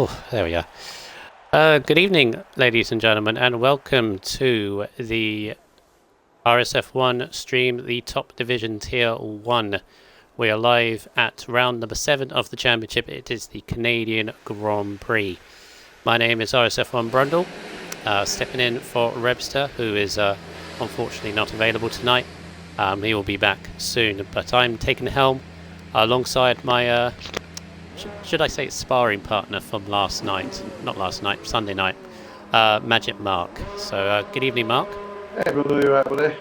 Oh, there we are. Good evening, ladies and gentlemen, and welcome to the RSF1 stream, the top division tier 1. We are live at round number 7 of the championship. It is the Canadian Grand Prix. My name is RSF1 Brundle, stepping in for Rebster, who is unfortunately not available tonight. He will be back soon, but I'm taking the helm alongside my should I say sparring partner from last night? Not last night, Sunday night. Magic Mark. So good evening, Mark. Hey, brother, you right, buddy?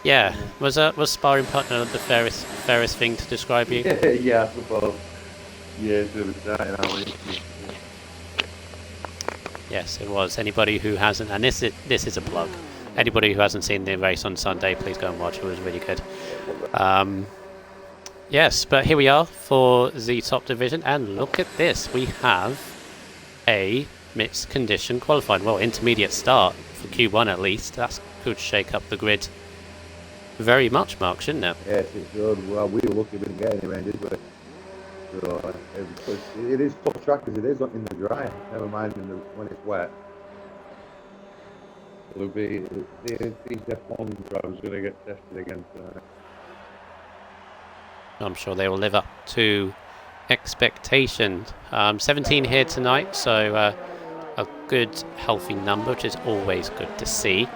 Yeah, was sparring partner the fairest thing to describe you? Yeah, I suppose. Yeah, it's a bit exciting, aren't we? Yes, it was. Anybody who hasn't, and this is a plug. Anybody who hasn't seen the race on Sunday, please go and watch. It was really good. Yes, but here we are for the top division, and look at this. We have a mixed condition qualifying. Well, intermediate start for Q1 at least. That could shake up the grid very much, Mark, shouldn't it? Yes, it should. Well, we were lucky we didn't get any rain, did we? So, it is tough track as it is in the dry. Never mind when it's wet. It'll be these F1 drivers going to get tested again tonight. I'm sure they will live up to expectations. 17 here tonight, so a good, healthy number, which is always good to see.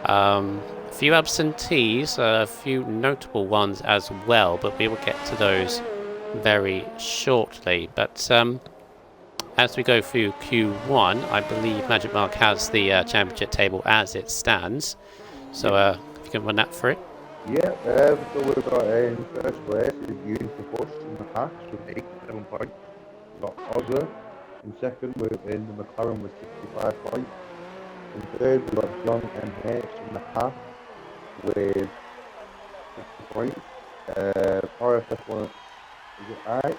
A few absentees, a few notable ones as well, but we will get to those very shortly. But as we go through Q1, I believe Magic Mark has the championship table as it stands. So if you can run that for it. Yeah, so we've got in first place is Ewan Push in the Haas with 87 points. We've got Osler in second in the McLaren with 65 points. In third we've got John M.H. in the Haas with 60 points. RSF1, is it I?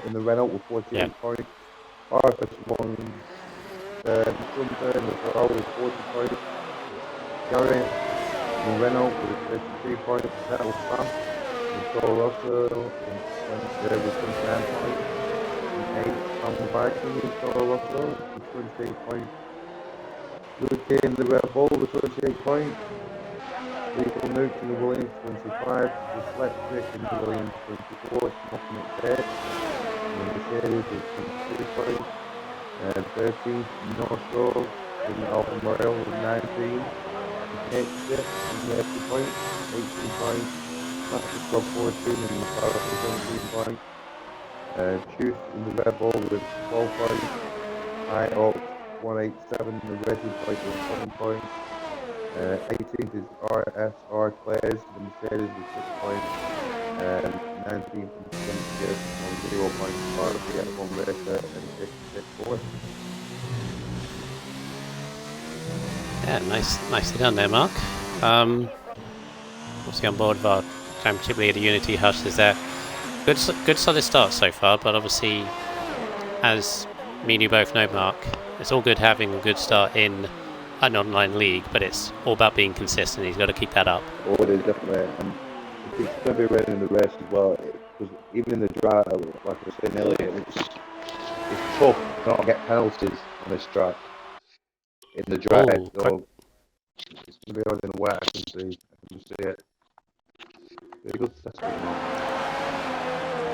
In the Renault with 48 points. RSF1 third in the Ferrari with 40 points. Gary in Renault with 33 points, that was fast. And Toro Rosso with 29 points. And 8th on the Viking with Toro Rosso with 28 points. Luke in the Red Bull with 28 points. Lethal Nuke in the Williams 25. Dyslexic in the Williams 24. Smoking at 8th. And Mercedes with 23 points. And 13th North Shore in the Alfa Romeo with 19. 80 points, 18 points, Master Club 14 and the Power with 17 points, Juice in the Red Bull with 12 points, IOP 187 in the Racing Point with 7 points, 18th is RSR Clays, the Mercedes with 6 points, and 19th is Genesis on 0 points, part of the F1 Racer and 56 points. Yeah, nicely done there, Mark. Obviously on board with our championship leader, Unity Hush, is there. Good solid start so far, but obviously, as me and you both know, Mark, it's all good having a good start in an online league, but it's all about being consistent. He's got to keep that up. Oh, it is definitely. And it's going to be raining in the race as well, because even in the dry, like I was saying earlier, it's tough to not get penalties on this track. In the dry, so it's going to be out in the wet. I can see it. Very good assessment.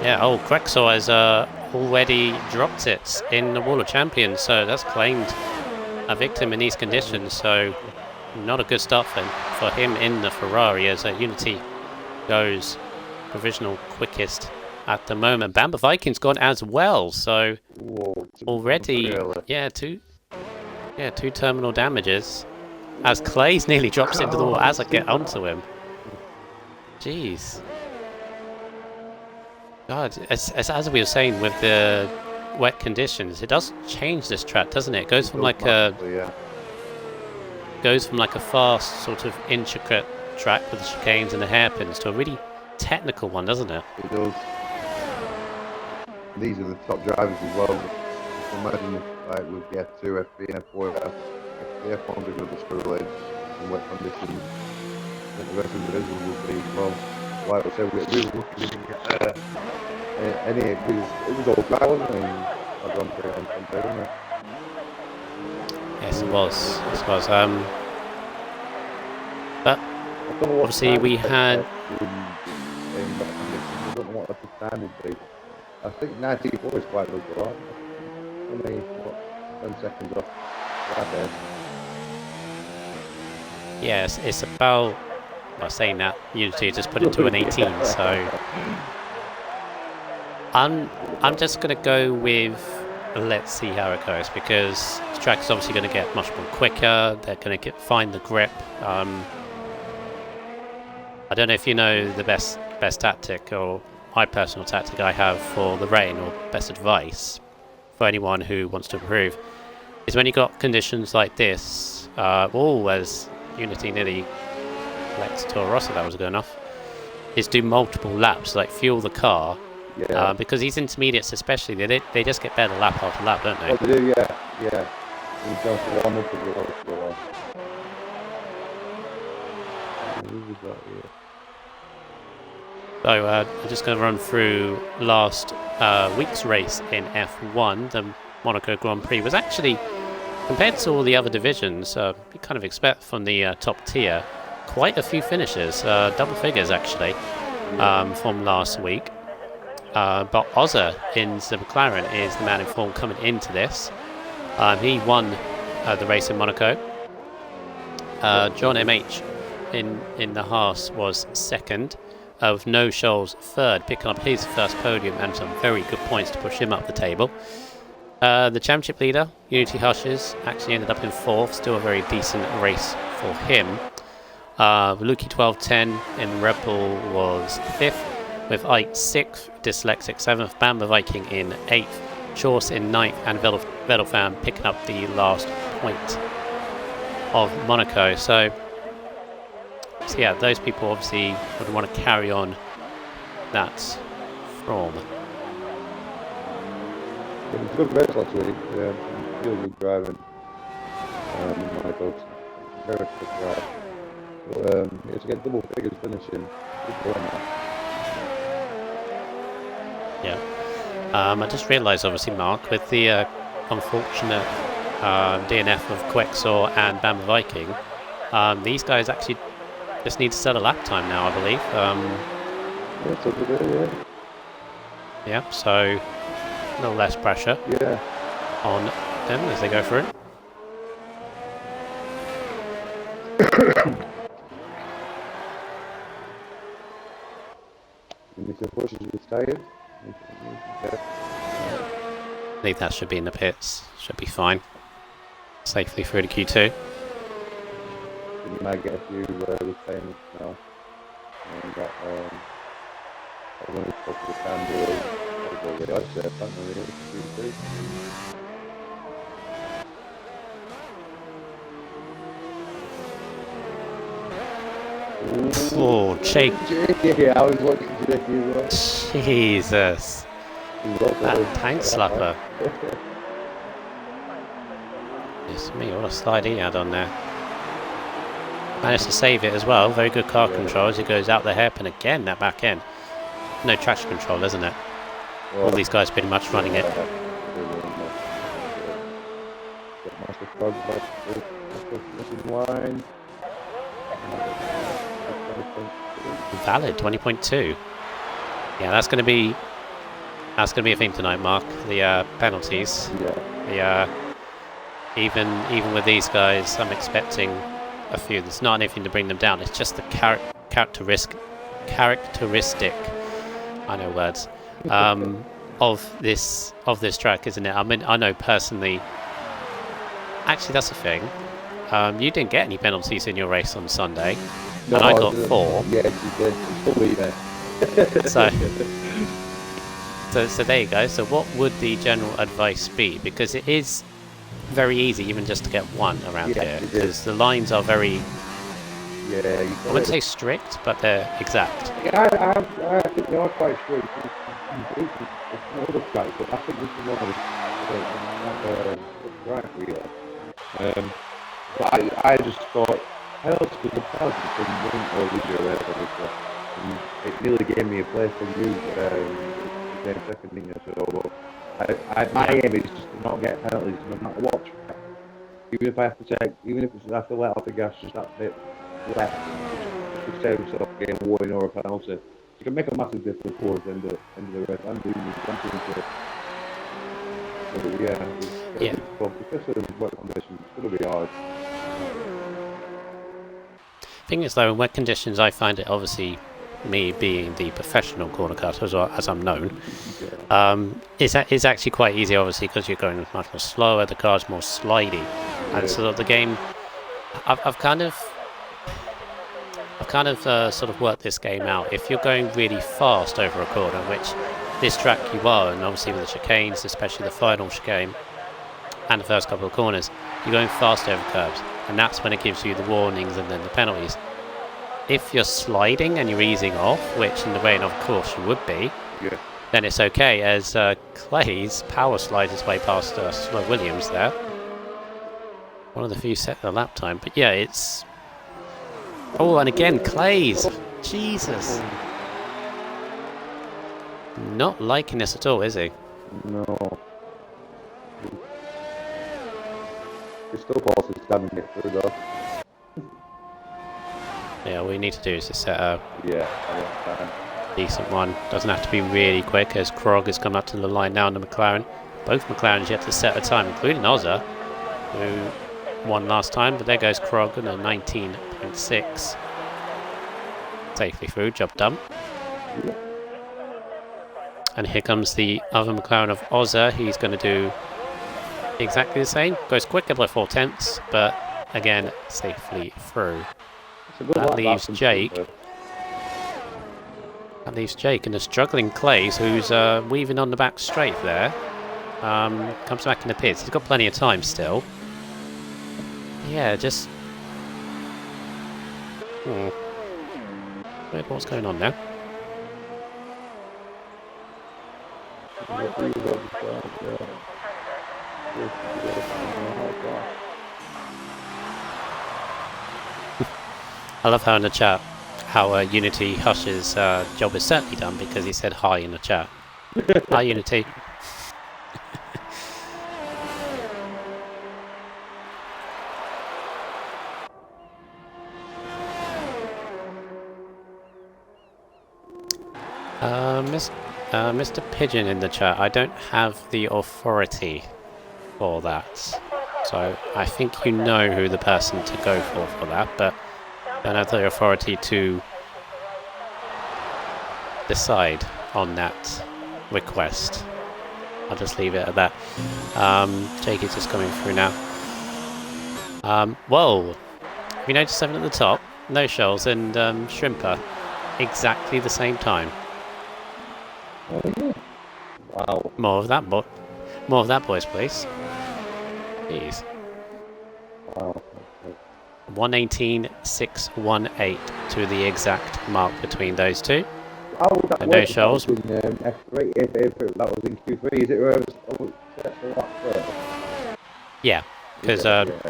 Yeah, Crexor has already dropped it in the Wall of Champions, so that's claimed a victim in these conditions. So not a good start for him in the Ferrari, as Unity goes provisional quickest at the moment. Bamba Viking's gone as well, so already, two terminal damages. As Clay's nearly drops into the wall as I get onto him. Jeez. God, as we were saying with the wet conditions, it does change this track, doesn't it? It goes from like a fast, sort of intricate track with the chicanes and the hairpins to a really technical one, doesn't it? It does. These are the top drivers as well. Just imagine like with the F2, F3 and F4, the F1s are going to be struggling in wet conditions. The rest of the division will be, well, like I said, we were looking to get and it was all dry, wasn't it? I'd gone through on Sunday, wasn't it? Yes, it was. It was. But I don't know what obviously time we it's had. in wet conditions. I don't know what the time would be. I think 94 is quite local, right? Only, what, 10 seconds off right there. Yes, it's about. Well, saying that, Unity just put it to an 18, so I'm just gonna go with let's see how it goes, because the track is obviously going to get much more quicker. They're going to find the grip. I don't know if you know the best tactic, or my personal tactic I have for the rain, or best advice for anyone who wants to improve, is when you got conditions like this. As Unity nearly Lex Toro Rosso, that was good enough. Is do multiple laps, like fuel the car. Yeah. Because these intermediates, especially, they just get better lap after lap, don't they? Oh, they do, yeah. You don't warm up as well for a while. So I'm just going to run through last week's race in F1. The Monaco Grand Prix was actually, compared to all the other divisions, you kind of expect from the top tier, quite a few finishes, double figures actually, from last week. But Ozza in the McLaren is the man in form coming into this. He won the race in Monaco. John MH in the Haas was second, with No Scholes third, picking up his first podium and some very good points to push him up the table. The championship leader, Unity Hushes, actually ended up in fourth, still a very decent race for him. Luki 1210 in Red Bull was fifth, with Ike 6th, Dyslexic 7th, Bamba Viking in 8th, Chorse in 9th, and Vedelfan picking up the last point of Monaco. So yeah, those people obviously would want to carry on that from. It was a good race last week. Really good driving. Monaco, very quick drive. But to get double figures finishing, good going now. Yeah. I just realised, obviously, Mark, with the unfortunate DNF of Quexor and Bamba Viking, these guys actually just need to set a lap time now, I believe. That's what they do, yeah. Yeah, so a little less pressure on them as they go through. Mr. Bush is retired. I think that should be in the pits. Should be fine. Safely through to Q2. You might get a few repayments now. And that, I want to talk to the family. I'll go with RSF1 Oh, Jake. Yeah, I was watching Jake as well. Jesus. That tank slapper. It's me, what a slide he had on there. Managed to save it as well. Very good car control as he goes out the hairpin again, that back end. No traction control, isn't it? All these guys pretty much running it. Valid 20.2. Yeah, that's going to be a theme tonight, Mark. The penalties. Yeah. The even with these guys, I'm expecting a few. There's not anything to bring them down. It's just the characteristic. I know words. Of this track, isn't it? I mean, I know personally. Actually, that's the thing. You didn't get any penalties in your race on Sunday, and I got 4. Yeah, you did. Fully there. So there you go. So what would the general advice be? Because it is very easy, even just to get 1 around here, because the lines are very. Yeah, I wouldn't say strict, but they're exact. Yeah, I think they are quite strict. It's not other tracks, but I think this is one of the right really. But I just thought, how else could the penalty from win or lose your race? It nearly gave me a place to lose the same second, didn't you? So my aim is just to not get penalties no matter what. Even if I have to take, even if I have to let off the gas just that bit left, just to save myself getting a warning or a penalty. You can make a massive difference towards the end of the race and the championship. So yeah, especially in wet conditions, it's going to be hard. Thing is, though, in wet conditions, I find it, obviously, me being the professional corner cutter, as I'm known, it's actually quite easy, obviously, because you're going much more slower, the car's more slidey, and so the game, I've kind of sort of worked this game out. If you're going really fast over a corner, which this track you are, and obviously with the chicanes, especially the final chicane and the first couple of corners, you're going fast over curbs, and that's when it gives you the warnings and then the penalties. If you're sliding and you're easing off, which in the rain of course you would be, then it's okay, as Clay's power slides his way past Slow Williams there. One of the few set the lap time, but yeah, it's... Oh, and again, Clay's! Jesus! Not liking this at all, is he? No. It's still possible to stand and get through though. Yeah, all we need to do is just set a Yeah, decent one. Doesn't have to be really quick, as Krog has come up to the line now in the McLaren. Both McLarens yet to set a time, including Ozza, who won last time, but there goes Krog in a 19.6. Safely through, job done. And here comes the other McLaren of Ozza. He's going to do exactly the same. Goes quicker by 4/10, but again, safely through. That leaves Jake. That leaves Jake and the struggling Clays, who's weaving on the back straight there. Comes back in the pits. He's got plenty of time still. Yeah, just... What's going on now? I love how in the chat, how Unity Hush's job is certainly done, because he said hi in the chat. Hi, Unity. Mr. Pigeon in the chat, I don't have the authority for that. So I think you know who the person to go for that, but I don't have the authority to decide on that request. I'll just leave it at that. Jake is just coming through now. Whoa! Have you noticed something at the top? No Shoals and Shrimper, exactly the same time. Wow. More of that, boys, please. Jeez. Wow. 1:18.618 to the exact mark between those two. How would that No work? Shoals. In F3, if that was in Q3, is it where Yeah, because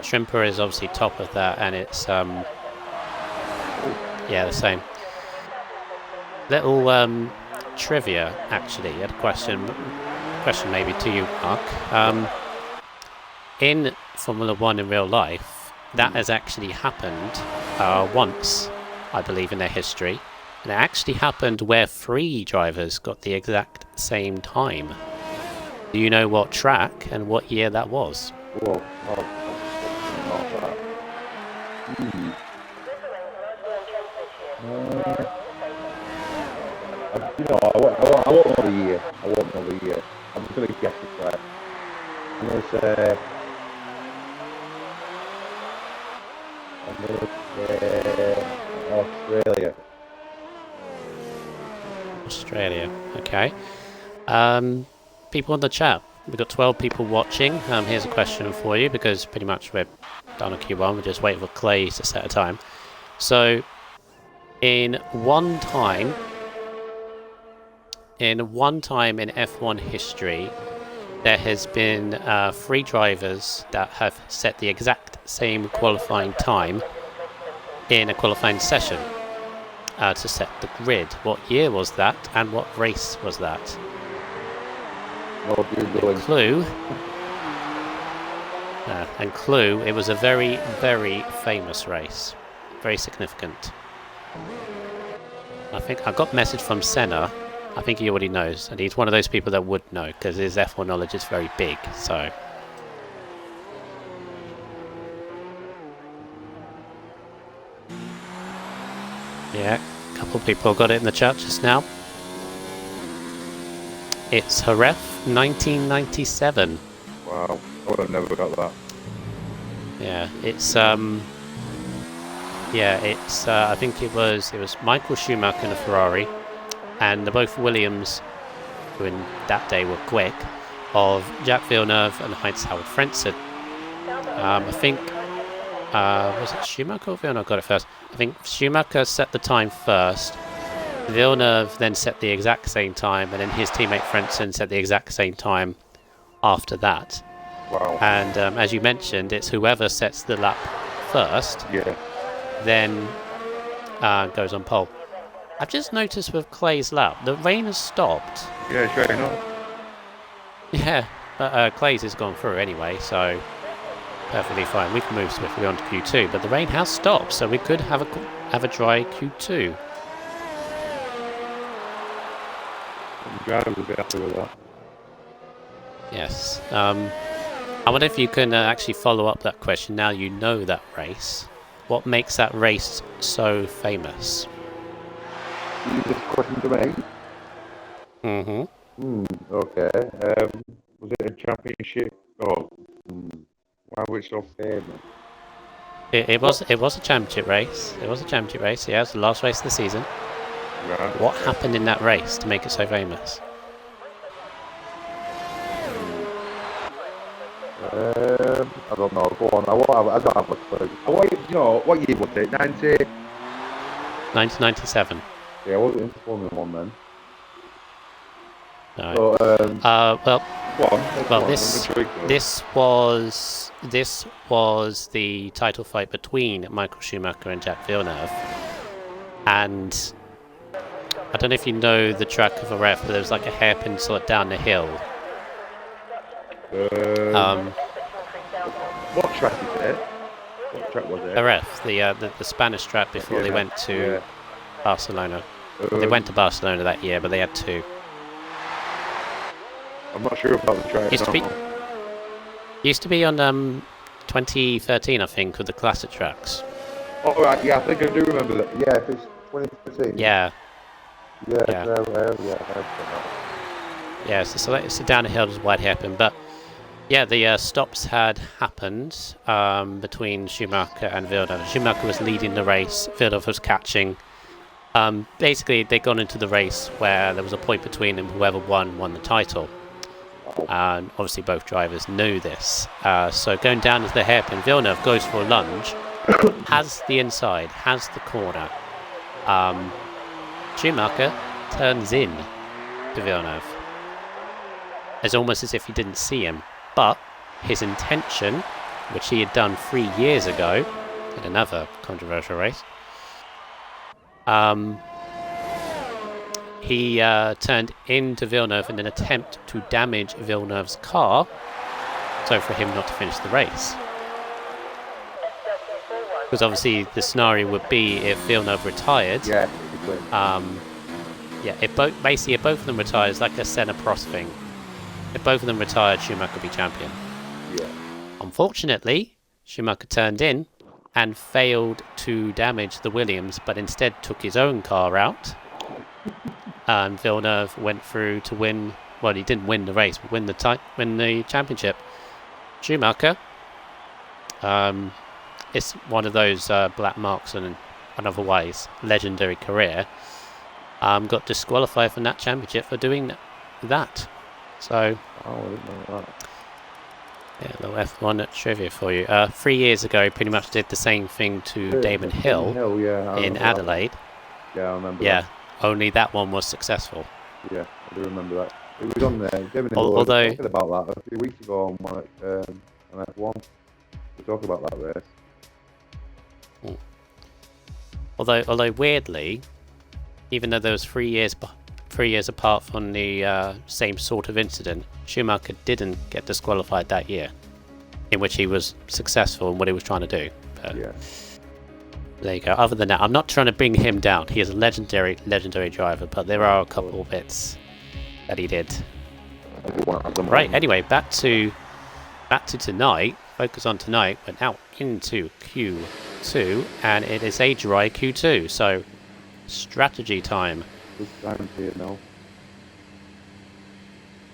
Shrimper is obviously top of that, and it's yeah, the same. Little trivia, actually. I had a question maybe to you, Mark. In Formula 1 in real life, that has actually happened once, I believe, in their history. And it actually happened where 3 drivers got the exact same time. Do you know what track and what year that was? Whoa. I won't know the year. I'm just going to guess the track. I'm going to say... Australia, okay. People in the chat. We've got 12 people watching. Here's a question for you, because pretty much we're done on Q1. We're just waiting for Clay to set a time. So, in one time in F1 history, there has been 3 drivers that have set the exact same qualifying time in a qualifying session to set the grid. What year was that, and what race was that? No, you're going. Clue. And clue, it was a very, very famous race. Very significant. I think I got a message from Senna. I think he already knows, and he's one of those people that would know because his F1 knowledge is very big. So, yeah, a couple of people got it in the chat just now. It's Jerez 1997. Wow, I would have never got that. Yeah, it's I think it was Michael Schumacher in a Ferrari, and both Williams, who in that day were quick, of Jacques Villeneuve and Heinz Howard Frentzen. I think was it Schumacher or Villeneuve got it first? I think Schumacher set the time first. Villeneuve then set the exact same time, and then his teammate Frentzen set the exact same time after that. Wow. And as you mentioned, it's whoever sets the lap first, then goes on pole. I've just noticed with Clay's lap, the rain has stopped. Yeah, sure enough. Yeah, but Clay's has gone through anyway, so perfectly fine. We can move swiftly on to Q2, but the rain has stopped, so we could have a dry Q2. The driver will be happy with that. Yes. I wonder if you can actually follow up that question now you know that race. What makes that race so famous? You just question to me? Mm-hmm. Okay. Was it a championship? Oh, why was it so famous? It was a championship race. It was a championship race. Yeah, it was the last race of the season. Right. What happened in that race to make it so famous? I don't know. Go on. I don't have a clue. What year was it? 1997. Yeah, I wasn't into Formula 1 then. No. So, well, this was the title fight between Michael Schumacher and Jacques Villeneuve, and I don't know if you know the track of Jerez, but there was like a hairpin sort of down the hill. What track is it? What track was it? Jerez, the Spanish track before they went to Barcelona. They went to Barcelona that year, but they had two. I'm not sure about the track. Used to be on 2013, I think, with the classic tracks. Oh right, yeah, I think I do remember that. Yeah, if it's 2013. Yeah. Yeah. Yeah, so it's a down the hill, just wide hairpin, but yeah, the stops had happened between Schumacher and Villeneuve. Schumacher was leading the race, Villeneuve was catching. Basically, they'd gone into the race where there was a point between them. Whoever won the title. And obviously, both drivers knew this. So going down to the hairpin, Villeneuve goes for a lunge, has the inside, has the corner. Schumacher turns in to Villeneuve. It's almost as if he didn't see him. But his intention, which he had done 3 years ago in another controversial race, he turned into Villeneuve in an attempt to damage Villeneuve's car, so for him not to finish the race. Because obviously the scenario would be if Villeneuve retired. If both of them retired, it's like a Senna-Prost thing. If both of them retired, Schumacher would be champion. Yeah. Unfortunately, Schumacher turned in and failed to damage the Williams, but instead took his own car out. And Villeneuve went through to win. Well, he didn't win the race, but win the championship. Schumacher, it's one of those black marks on an otherwise legendary career. Got disqualified from that championship for doing that. So, I didn't know that. Yeah, a little F1 trivia for you. 3 years ago, pretty much did the same thing to Damon Hill in Adelaide. Yeah, I remember that. Only that one was successful. Yeah, I do remember that. It was on there. Damon Hill was talking about that a few weeks ago on F1. We talked about that race. Although weirdly, even though there was 3 years 3 years apart from the same sort of incident, Schumacher didn't get disqualified that year, in which he was successful in what he was trying to do. But Yeah. there you go. Other than that, I'm not trying to bring him down. He is a legendary driver, but there are a couple of bits that he did. Right. Anyway, back to tonight. Focus on tonight. We're now into Q2, and it is a dry Q2. So, strategy time. Good times here now.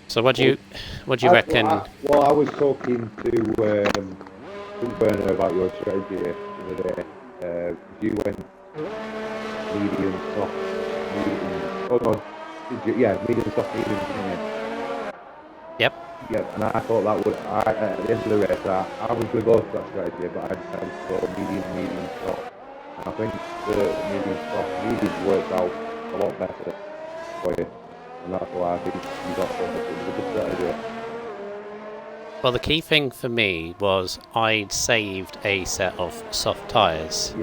So, what do you reckon? Well, I was talking to Werner about your strategy the other day. You went medium, soft, medium. Oh no, medium, soft, medium. Yep. Yeah, and I thought that would. At the end of the race, I was going to go for that strategy, but I'd go medium, soft. And I think the medium, soft, medium worked out a lot better for you, and that's why I think you got a good strategy. Well, the key thing for me was I'd saved a set of soft tyres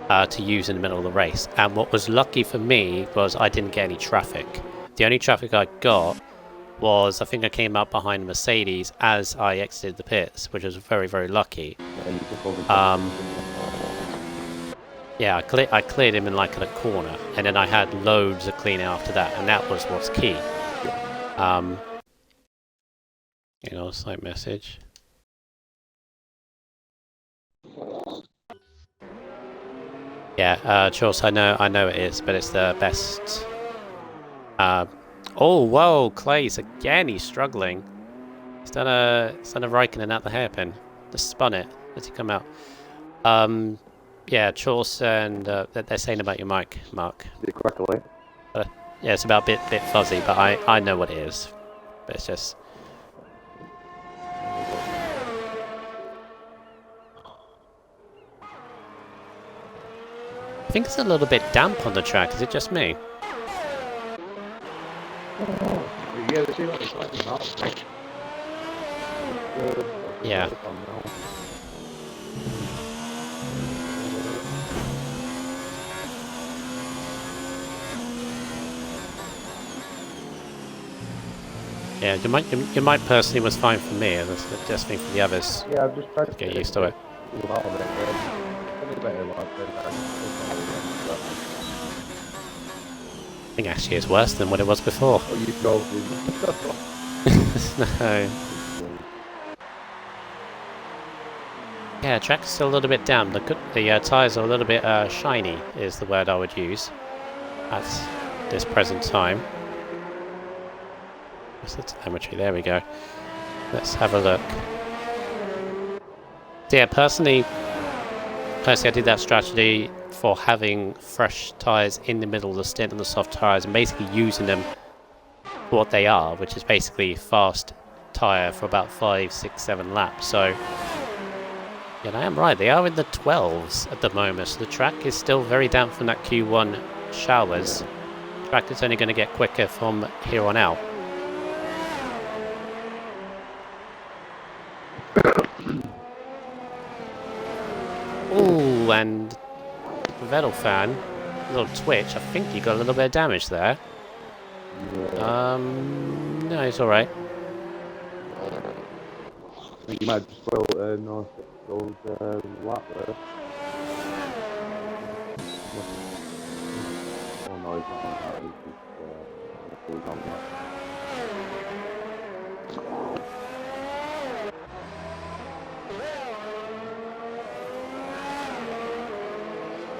to use in the middle of the race. And what was lucky for me was I didn't get any traffic. The only traffic I got was, I think I came up behind Mercedes as I exited the pits, which was very, very lucky. Yeah, I cleared him in like in a corner, and then I had loads of cleaning after that, and that was what's key. Slight message. Yeah, Chorus, I know it is, but it's the best. Oh, whoa, Clays again. He's struggling. He's done a Raikkonen at the hairpin. Just spun it. Let's he come out? Yeah, Chorus, and they're saying about your mic, Mark. Did it crackle? Yeah, it's about a bit fuzzy, but I know what it is. But it's just. I think it's a little bit damp on the track. Is it just me? Yeah, they seem like it's slightly hot. Yeah. Yeah, your mic personally was fine for me. I just think for the others. Yeah, I've just tried to get used to it. I think actually it's worse than what it was before. Oh, you drove No. Yeah, track's still a little bit damp. The tyres are a little bit shiny, is the word I would use at this present time. What's the telemetry? There we go. Let's have a look. So yeah, personally, I did that strategy for having fresh tyres in the middle of the stint on the soft tyres and basically using them for what they are, which is basically fast tyre for about 5, 6, 7 laps. So, yeah, I am right. They are in the 12s at the moment. So the track is still very damp from that Q1 showers. The track is only going to get quicker from here on out. Ooh, and Vettel fan, a little twitch. I think he got a little bit of damage there. No, he's all right. I think you might just spoil North goes lap there. Oh no, he's not on that. He's just on that.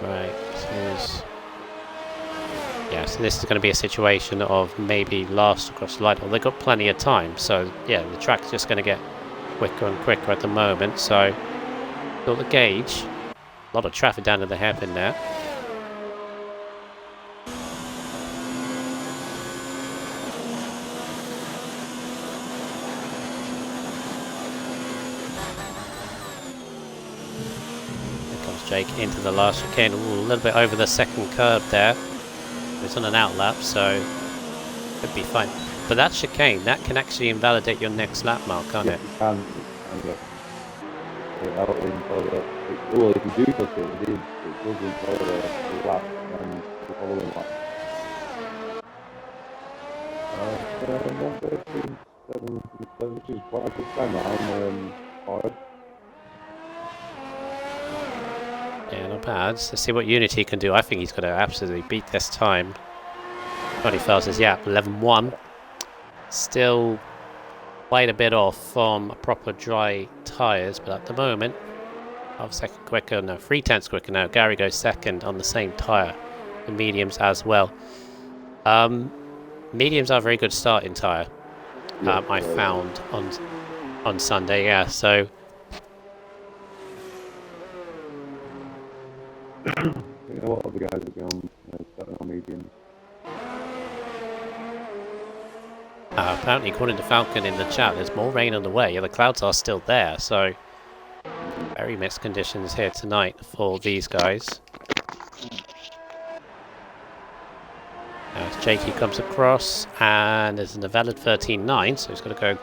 Right, so this is going to be a situation of maybe last across the line. Well, they've got plenty of time, so yeah, the track's just going to get quicker and quicker at the moment. So, got the gauge. A lot of traffic down to the hairpin there. Jake into the last chicane. Ooh, a little bit over the second curb there. It's on an outlap, so could be fine. But that chicane, that can actually invalidate your next lap mark, can't it? It can. Well, if you do touch it, it does invalidate the lap and the following lap. 113, 7, which is quite a good time around hard. Yeah, not bad. Let's see what Unity can do. I think he's going to absolutely beat this time. 21st is, yeah, 11-1. Still quite a bit off from proper dry tyres, but at the moment, half a second quicker, no, 3/10 quicker now. Gary goes second on the same tyre. The mediums as well. Mediums are a very good starting tyre. I found on Sunday, yeah. So A lot of the guys have gone starting on mediums. apparently, according to Falcon in the chat, there's more rain on the way. Yeah, the clouds are still there, so very mixed conditions here tonight for these guys. As Jakey comes across, and there's an valid 13.9, so he's got to go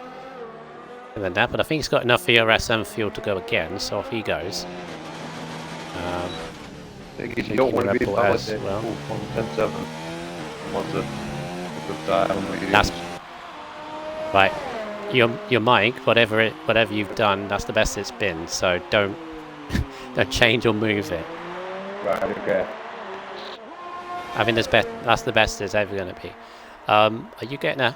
in the nap. But I think he's got enough ERSM fuel to go again, so off he goes. You don't want to be as well. 10-7. What's a good time? That's right. Your mic, whatever you've done, that's the best it's been. So don't change or move it. Right. Okay. I think that's the best it's ever going to be. Are you getting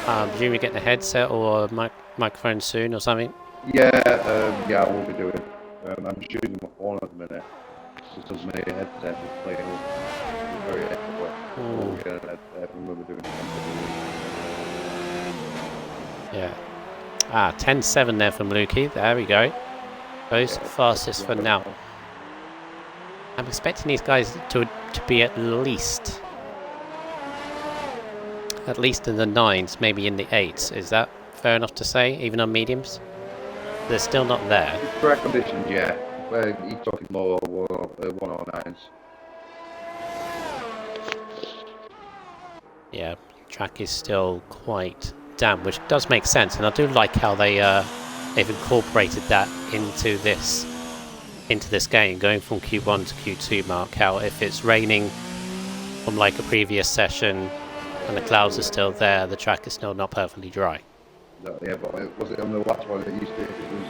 presume you're getting a headset or a microphone soon or something? Yeah, I will be doing. I'm just using my phone at the minute. It doesn't make a headset and play very quickly. We'll get a headset and we'll be doing Yeah. 10-7 there from Lukey. There we go. Goes fastest for now. I'm expecting these guys to be at least in the 9s, maybe in the 8s. Is that fair enough to say, even on mediums? They're still not there. Correct conditions, yeah. He's talking low 109s. Yeah, track is still quite damp, which does make sense, and I do like how they've incorporated that into this game, going from Q1 to Q2 mark. How if it's raining from like a previous session and the clouds are still there, the track is still not perfectly dry. Yeah, but was it on the last one that used to? It was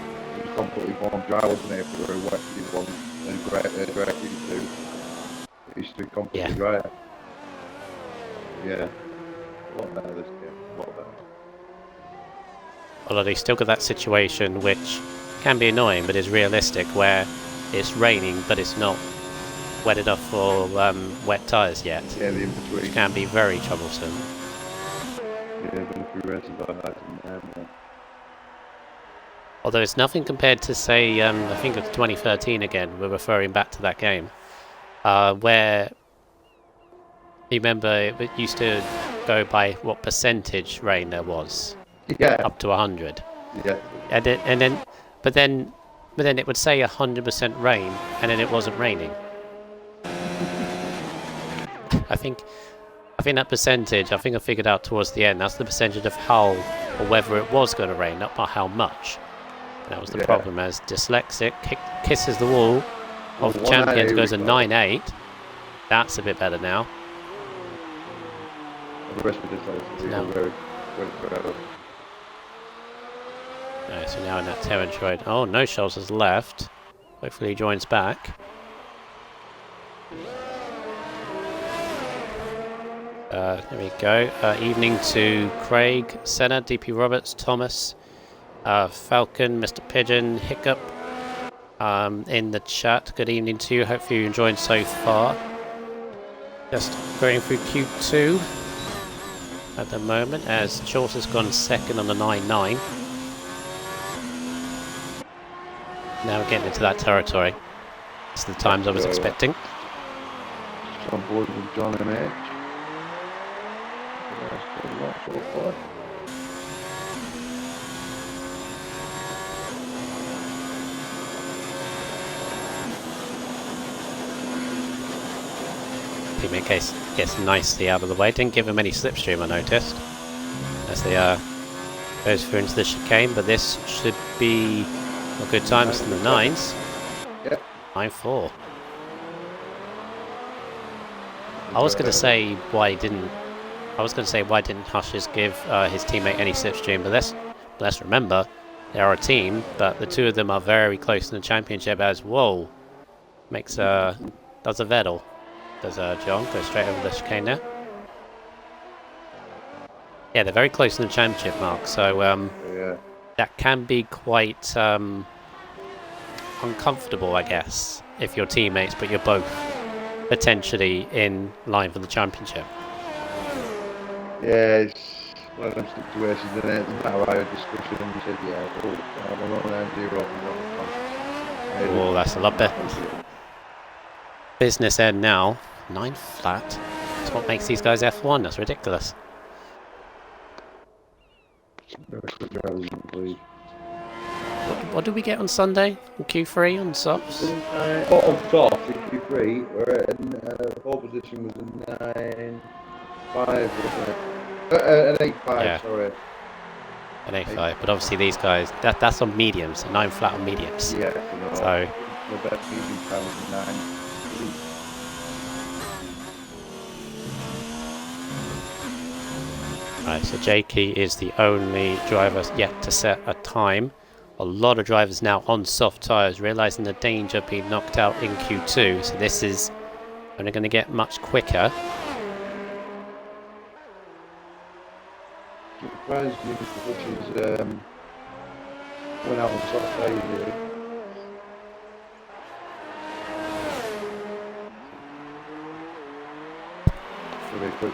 completely formed dry, wasn't it? If we were wet one and dry Q2, it used to be completely dry. Yeah, a lot better this game. A lot better. Although they still got that situation which can be annoying, but is realistic, where it's raining but it's not wet enough for wet tyres yet. Yeah, the in-between. Which can be very troublesome. Yeah, but a few races like that in there. Although it's nothing compared to, say, I think it's 2013 again, we're referring back to that game, where, you remember, it used to go by what percentage rain there was. Yeah. Up to 100. Yeah. But then it would say 100% rain, and then it wasn't raining. I think that percentage, I figured out towards the end, that's the percentage of how or whether it was going to rain, not by how much. And that was the problem, as Dyslexic kisses the wall of the champions, goes a 9-8. That's a bit better now. The rest of this is very better. So now in that territory. Oh, no Shoals has left. Hopefully he joins back. There we go. Evening to Craig, Senna, DP Roberts, Thomas, Falcon, Mr. Pigeon, Hiccup in the chat. Good evening to you. Hopefully you're enjoying so far. Just going through Q2 at the moment, as Short has gone second on the 9-9. Now we're getting into that territory. It's the times I was expecting. On board with John and Edge. Teammate gets nicely out of the way. Didn't give him any slipstream, I noticed, as they goes through into the chicane. But this should be a good time. It's in the 9s. Yep. 9-4. I was going to say why he didn't I was going to say, why didn't Hushes give his teammate any slipstream? But let's remember, they are a team, but the two of them are very close in the championship. As whoa, does a Vettel, does John go straight over the chicane there? Yeah, they're very close in the championship, Mark. So Yeah. that can be quite uncomfortable, I guess, if you're teammates, but you're both potentially in line for the championship. Yeah, it's one of them situations, and it doesn't matter how a discussion, and you said, yeah, we're on round 0. Oh, that's a lot better. Business end now. 9 flat. That's what makes these guys F1. That's ridiculous. What did we get on Sunday? On Q3 on softs? On top, in Q3, we're in pole position was a 9.5, wasn't it? An 8.5, Yeah. sorry. An 8.5, but obviously these guys, that's on mediums, 9 flat on mediums. Yeah, so the best medium time was a 9. Right, so Jakey is the only driver yet to set a time. A lot of drivers now on soft tyres, realising the danger of being knocked out in Q2. So this is only going to get much quicker. Surprised me because she's went out on soft tyres really. Really quick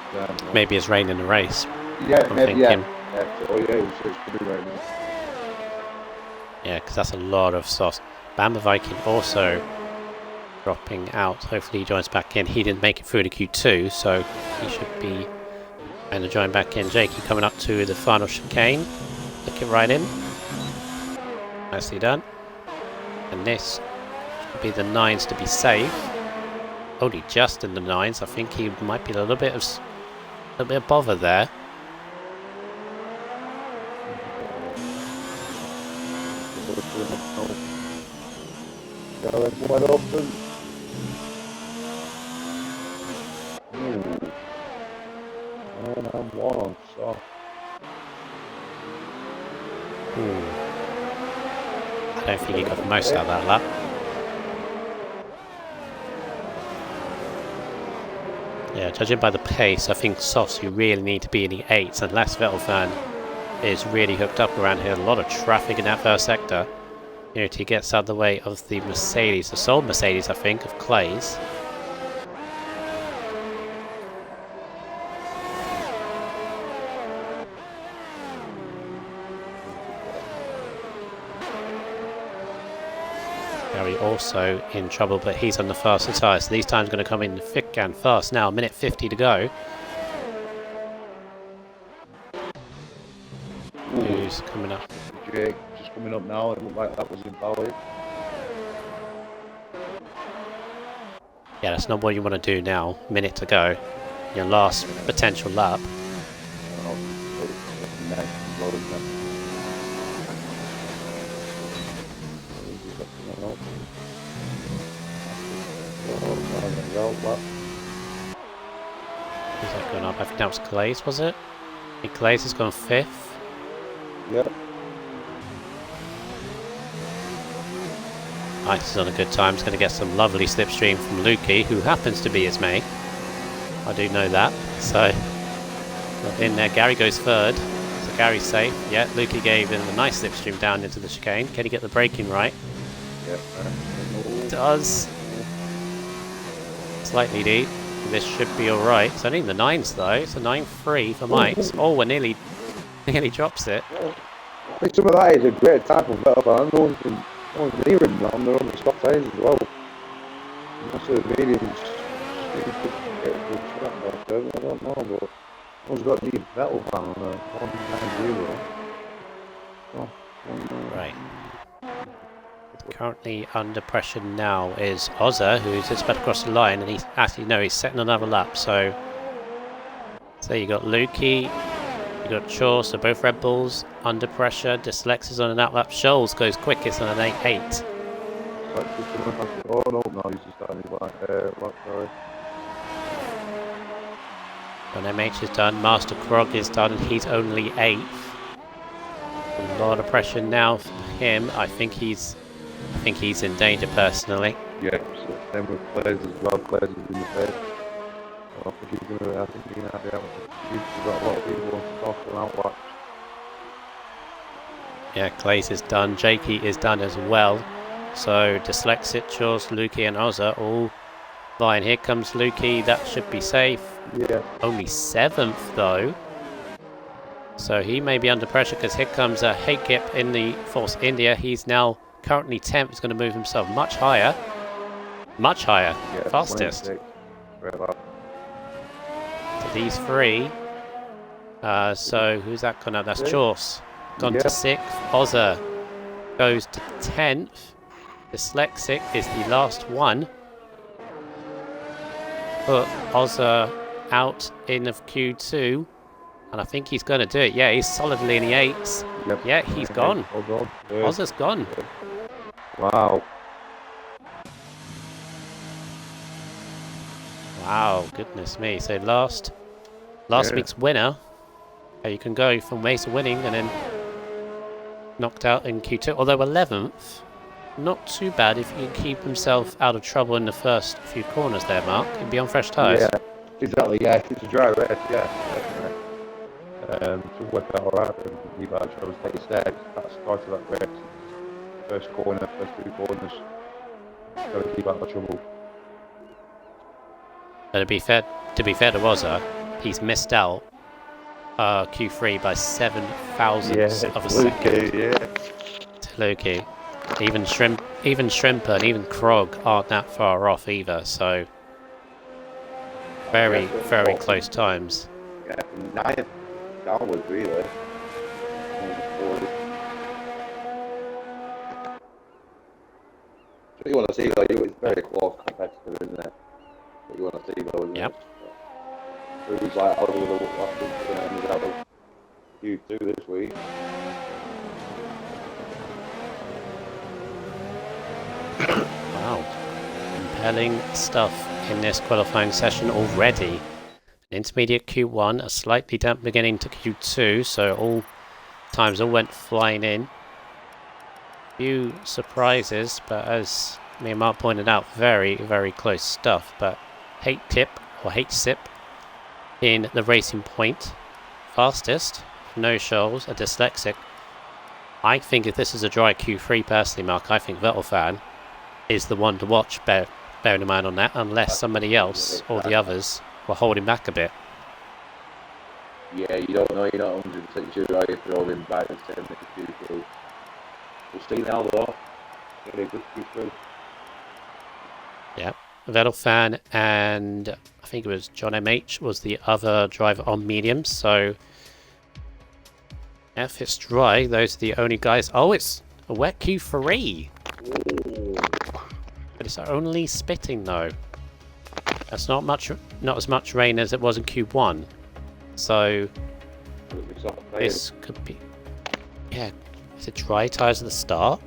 Maybe it's raining the race. Yeah, I'm maybe, thinking. yeah. Oh yeah, it's pretty right now. Yeah, because that's a lot of softs. Bamba Viking also dropping out. Hopefully he joins back in. He didn't make it through to Q2, so he should be going to join back in. Jakey coming up to the final chicane. Looking right in. Nicely done. And this should be the 9s to be safe. Only just in the 9s. I think he might be a little bit of bother there. Wide open. And I'm one on soft. I don't think he got the most out of that lap. Yeah, judging by the pace, I think softs you really need to be in the 8s, unless Vettel fan is really hooked up around here. A lot of traffic in that first sector. Unity gets out of the way of the Mercedes, the sole Mercedes, I think, of Clay's. Gary also in trouble, but he's on the faster tyre, so these times going to come in thick and fast now. A minute 50 to go. Who's coming up? Jake just coming up now. It looked like that was invalid. Yeah, that's not what you want to do now. Minute to go. Your last potential lap. Who's that going up? I think that was Clay's, was it? I think Clay's has gone 5th. Yep. Ice is on a good time. He's going to get some lovely slipstream from Lukey, who happens to be his mate. I do know that. So, in there, Gary goes 3rd. So Gary's safe. Yeah, Lukey gave him a nice slipstream down into the chicane. Can he get the braking right? Yep. Does. Slightly deep. This should be alright. It's only in the 9s though. It's a 9.3 for Mike's. Oh, we're nearly drops it. I think some of that is a great type of Vettel fan. No one's near him now. They're on the stop signs as well. Most of the mediums I don't know, but no one's got the Vettel fan on a 190. Right. Currently under pressure now is Ozza, who's just about to cross the line, and he's setting another lap. So you got Lukey, you got Shaw, so both Red Bulls under pressure. Dyslex is on an outlap. Scholes goes quickest on an 8.8. Oh no, he's just starting his lap, sorry. John MH is done. Master Krog is done. He's only 8th. A lot of pressure now for him. I think he's in danger personally. Yeah, so same with players as well. Players is in the bed. I think he's going to. I think he's going to have the outfit. He's got a lot of people talking out watch. Yeah, Clays is done. Jakey is done as well. So Dyslexic, Chors, Lukey, and Ozza all flying. Here comes Lukey. That should be safe. Yeah. Only 7th though. So he may be under pressure because here comes Hate Gip in the Force India. He's now currently 10th. He's going to move himself much higher. Much higher. Yeah, Fastest. 26. Right up. So these 3. So who's that gone up? That's Chors. Gone to 6th. Ozza goes to 10th. Dyslexic is the last one. Put Ozza out in of Q2. And I think he's going to do it. Yeah, he's solidly in the 8s. Yep. Yeah, he's gone. Hold on. Ozza's gone. Wow. Wow, goodness me. So last week's winner. You can go from Mesa winning and then knocked out in Q2. Although 11th, not too bad if you can keep himself out of trouble in the first few corners there, Mark. He'd be on fresh tyres. Yeah, exactly. Yeah, it's a dry race. Yeah. To work that all out, and you've got to take steps. That start of that race. First corner, first 2 corners. Got to keep out of trouble. But to be fair to Ozza, he's missed out Q3 by 7 thousandths of a second. Yeah. To Lukey. Even Shrimper and even Krog aren't that far off either, so very close times. Yeah, from 9th downwards really. So you want to see though, it's very close competitive, isn't it? What you want to see though, isn't it? So he's like out of the last week and he's out of Q2 this week. Wow. Compelling stuff in this qualifying session already. An intermediate Q1, a slightly damp beginning to Q2, so all went flying in. Few surprises, but as me and Mark pointed out, very, very close stuff. But Hate Tip or Hate Sip in the Racing Point, fastest, no shoals, a Dyslexic. I think if this is a dry Q3 personally, Mark, I think Vettelfan is the one to watch, bearing in mind on that, unless somebody else or the others were holding back a bit. Yeah, you don't know, you're not 100% sure how you're holding back and saying that it's Q3. We'll see now though. Very good Q3. Yeah, Vettelfan and I think it was John MH was the other driver on mediums, so if it's dry, those are the only guys. Oh, it's a wet Q3. But it's only spitting though. That's not as much rain as it was in Q1. So this could be, yeah. Is it dry tyres at the start?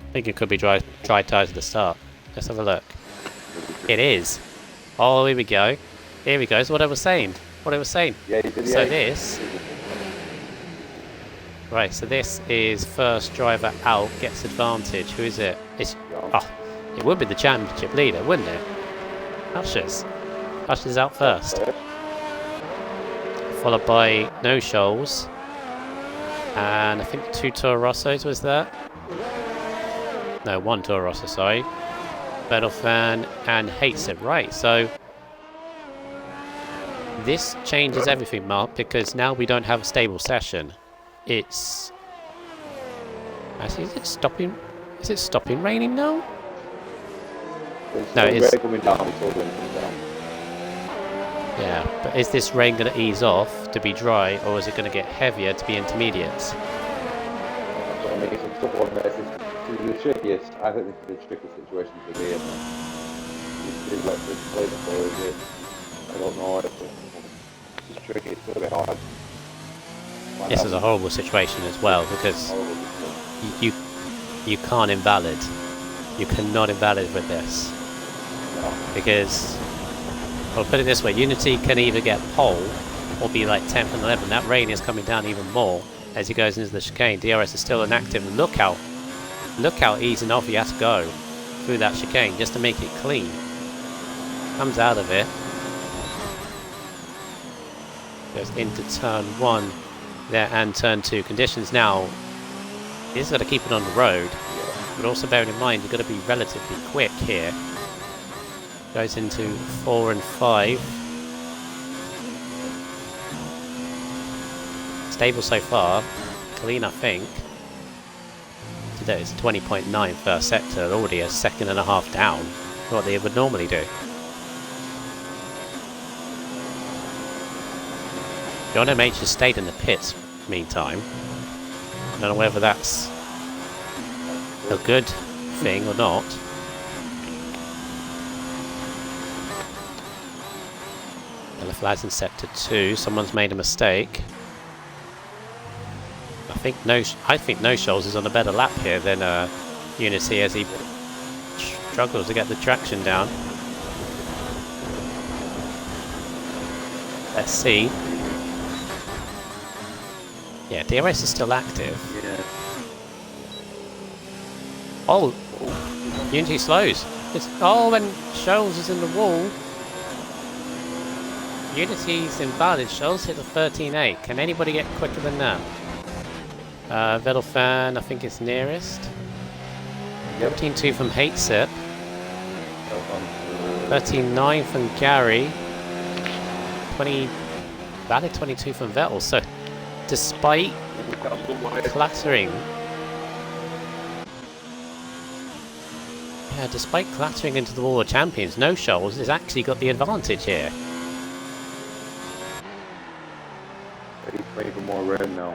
I think it could be dry tyres at the start. Let's have a look. It is. Oh, here we go. Here we go. It's what I was saying. Yeah, so this. Right, so this is first driver out gets advantage. Who is it? It would be the championship leader, wouldn't it? Ushers. Ushers out first. Followed by No Shoals. And I think 2 Toro Rossos was that? No, 1 Toro Rosso, sorry. Vettelfan and Hates It. Right, so this changes everything, Mark, because now we don't have a stable session. It's... Actually, is it stopping raining now? No, it's... coming down, it's all coming down. Yeah, but is this rain going to ease off to be dry, or is it going to get heavier to be intermediates? That's what I mean, it's a tough one. This is the trickiest. I think this is the trickiest situation to be in. It's like this place for I don't know. It's just tricky. It's going to be hard. This is a horrible situation as well, because you can't invalid. You cannot invalid with this. No. Because I'll put it this way, Unity can either get pole or be like 10th and 11th. That rain is coming down even more as he goes into the chicane. DRS is still inactive. Look how easing off he has to go through that chicane just to make it clean. Comes out of it. Goes into turn 1 there and turn 2. Conditions now, he's got to keep it on the road. But also bearing in mind, you've got to be relatively quick here. Goes into 4 and 5. Stable so far. Clean, I think. Today it's 20.9 first sector. Already a second and a half down. What they would normally do. John MH has stayed in the pits meantime. I don't know whether that's a good thing or not. Yellow flags in sector 2. Someone's made a mistake. I think no Shoals is on a better lap here than Unity as he struggles to get the traction down. Let's see. Yeah, DRS is still active. Yeah. Oh, Unity slows. And Shoals is in the wall. Unity's invalid. Shoals hit the 13.8. Can anybody get quicker than that? Vettel fan, I think it's nearest. 13.2 from Hatesip. 13.9 from Gary. Valid 22 from Vettel. So, despite clattering, into the wall of champions, no Shoals has actually got the advantage here. He's playing for more red now.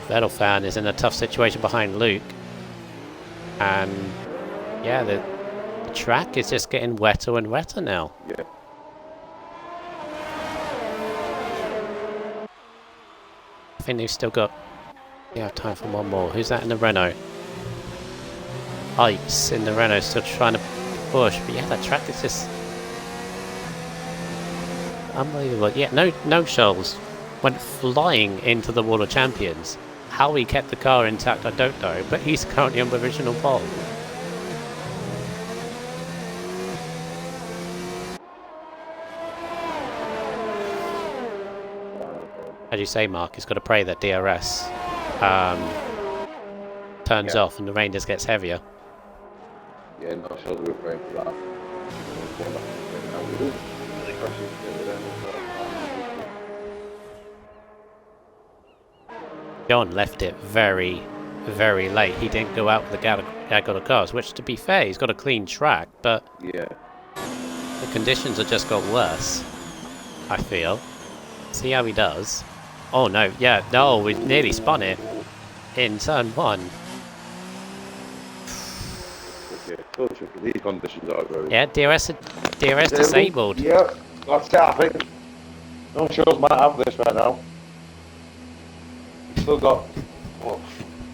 Vettel fan is in a tough situation behind Luke, and yeah, the track is just getting wetter and wetter now. Yeah. I think they've still got time for one more. Who's that in the Renault? Ice in the Renault still trying to push, but yeah, that track is just unbelievable. Yeah, no Shoals went flying into the Wall of Champions. How he kept the car intact, I don't know, but he's currently on provisional pole. As you say, Mark, he's got to pray that DRS turns off and the rain just gets heavier. Yeah, no Shoals were praying for that. John left it very, very late. He didn't go out with the Gagoda cars, which, to be fair, he's got a clean track, but yeah, the conditions have just got worse, I feel. See how he does. Oh no, yeah, no, we've nearly spun it in turn 1. These conditions are very... Yeah, DRS disabled. Yeah, that's it, I think. No Shoals might have this right now. Still got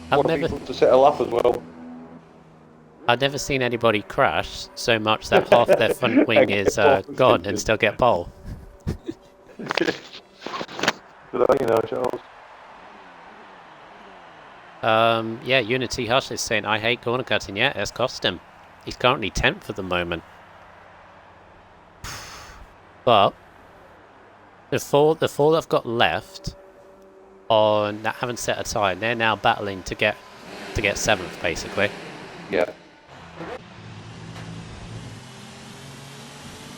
people to set a lap as well. I've never seen anybody crash so much that half their front wing is gone and still get pole. Shoals. Yeah, Unity Hush is saying, I hate corner cutting. Yeah, it's cost him. He's currently 10th at the moment. But the four that've got left on that haven't set a time, they're now battling to get 7th, basically. Yeah.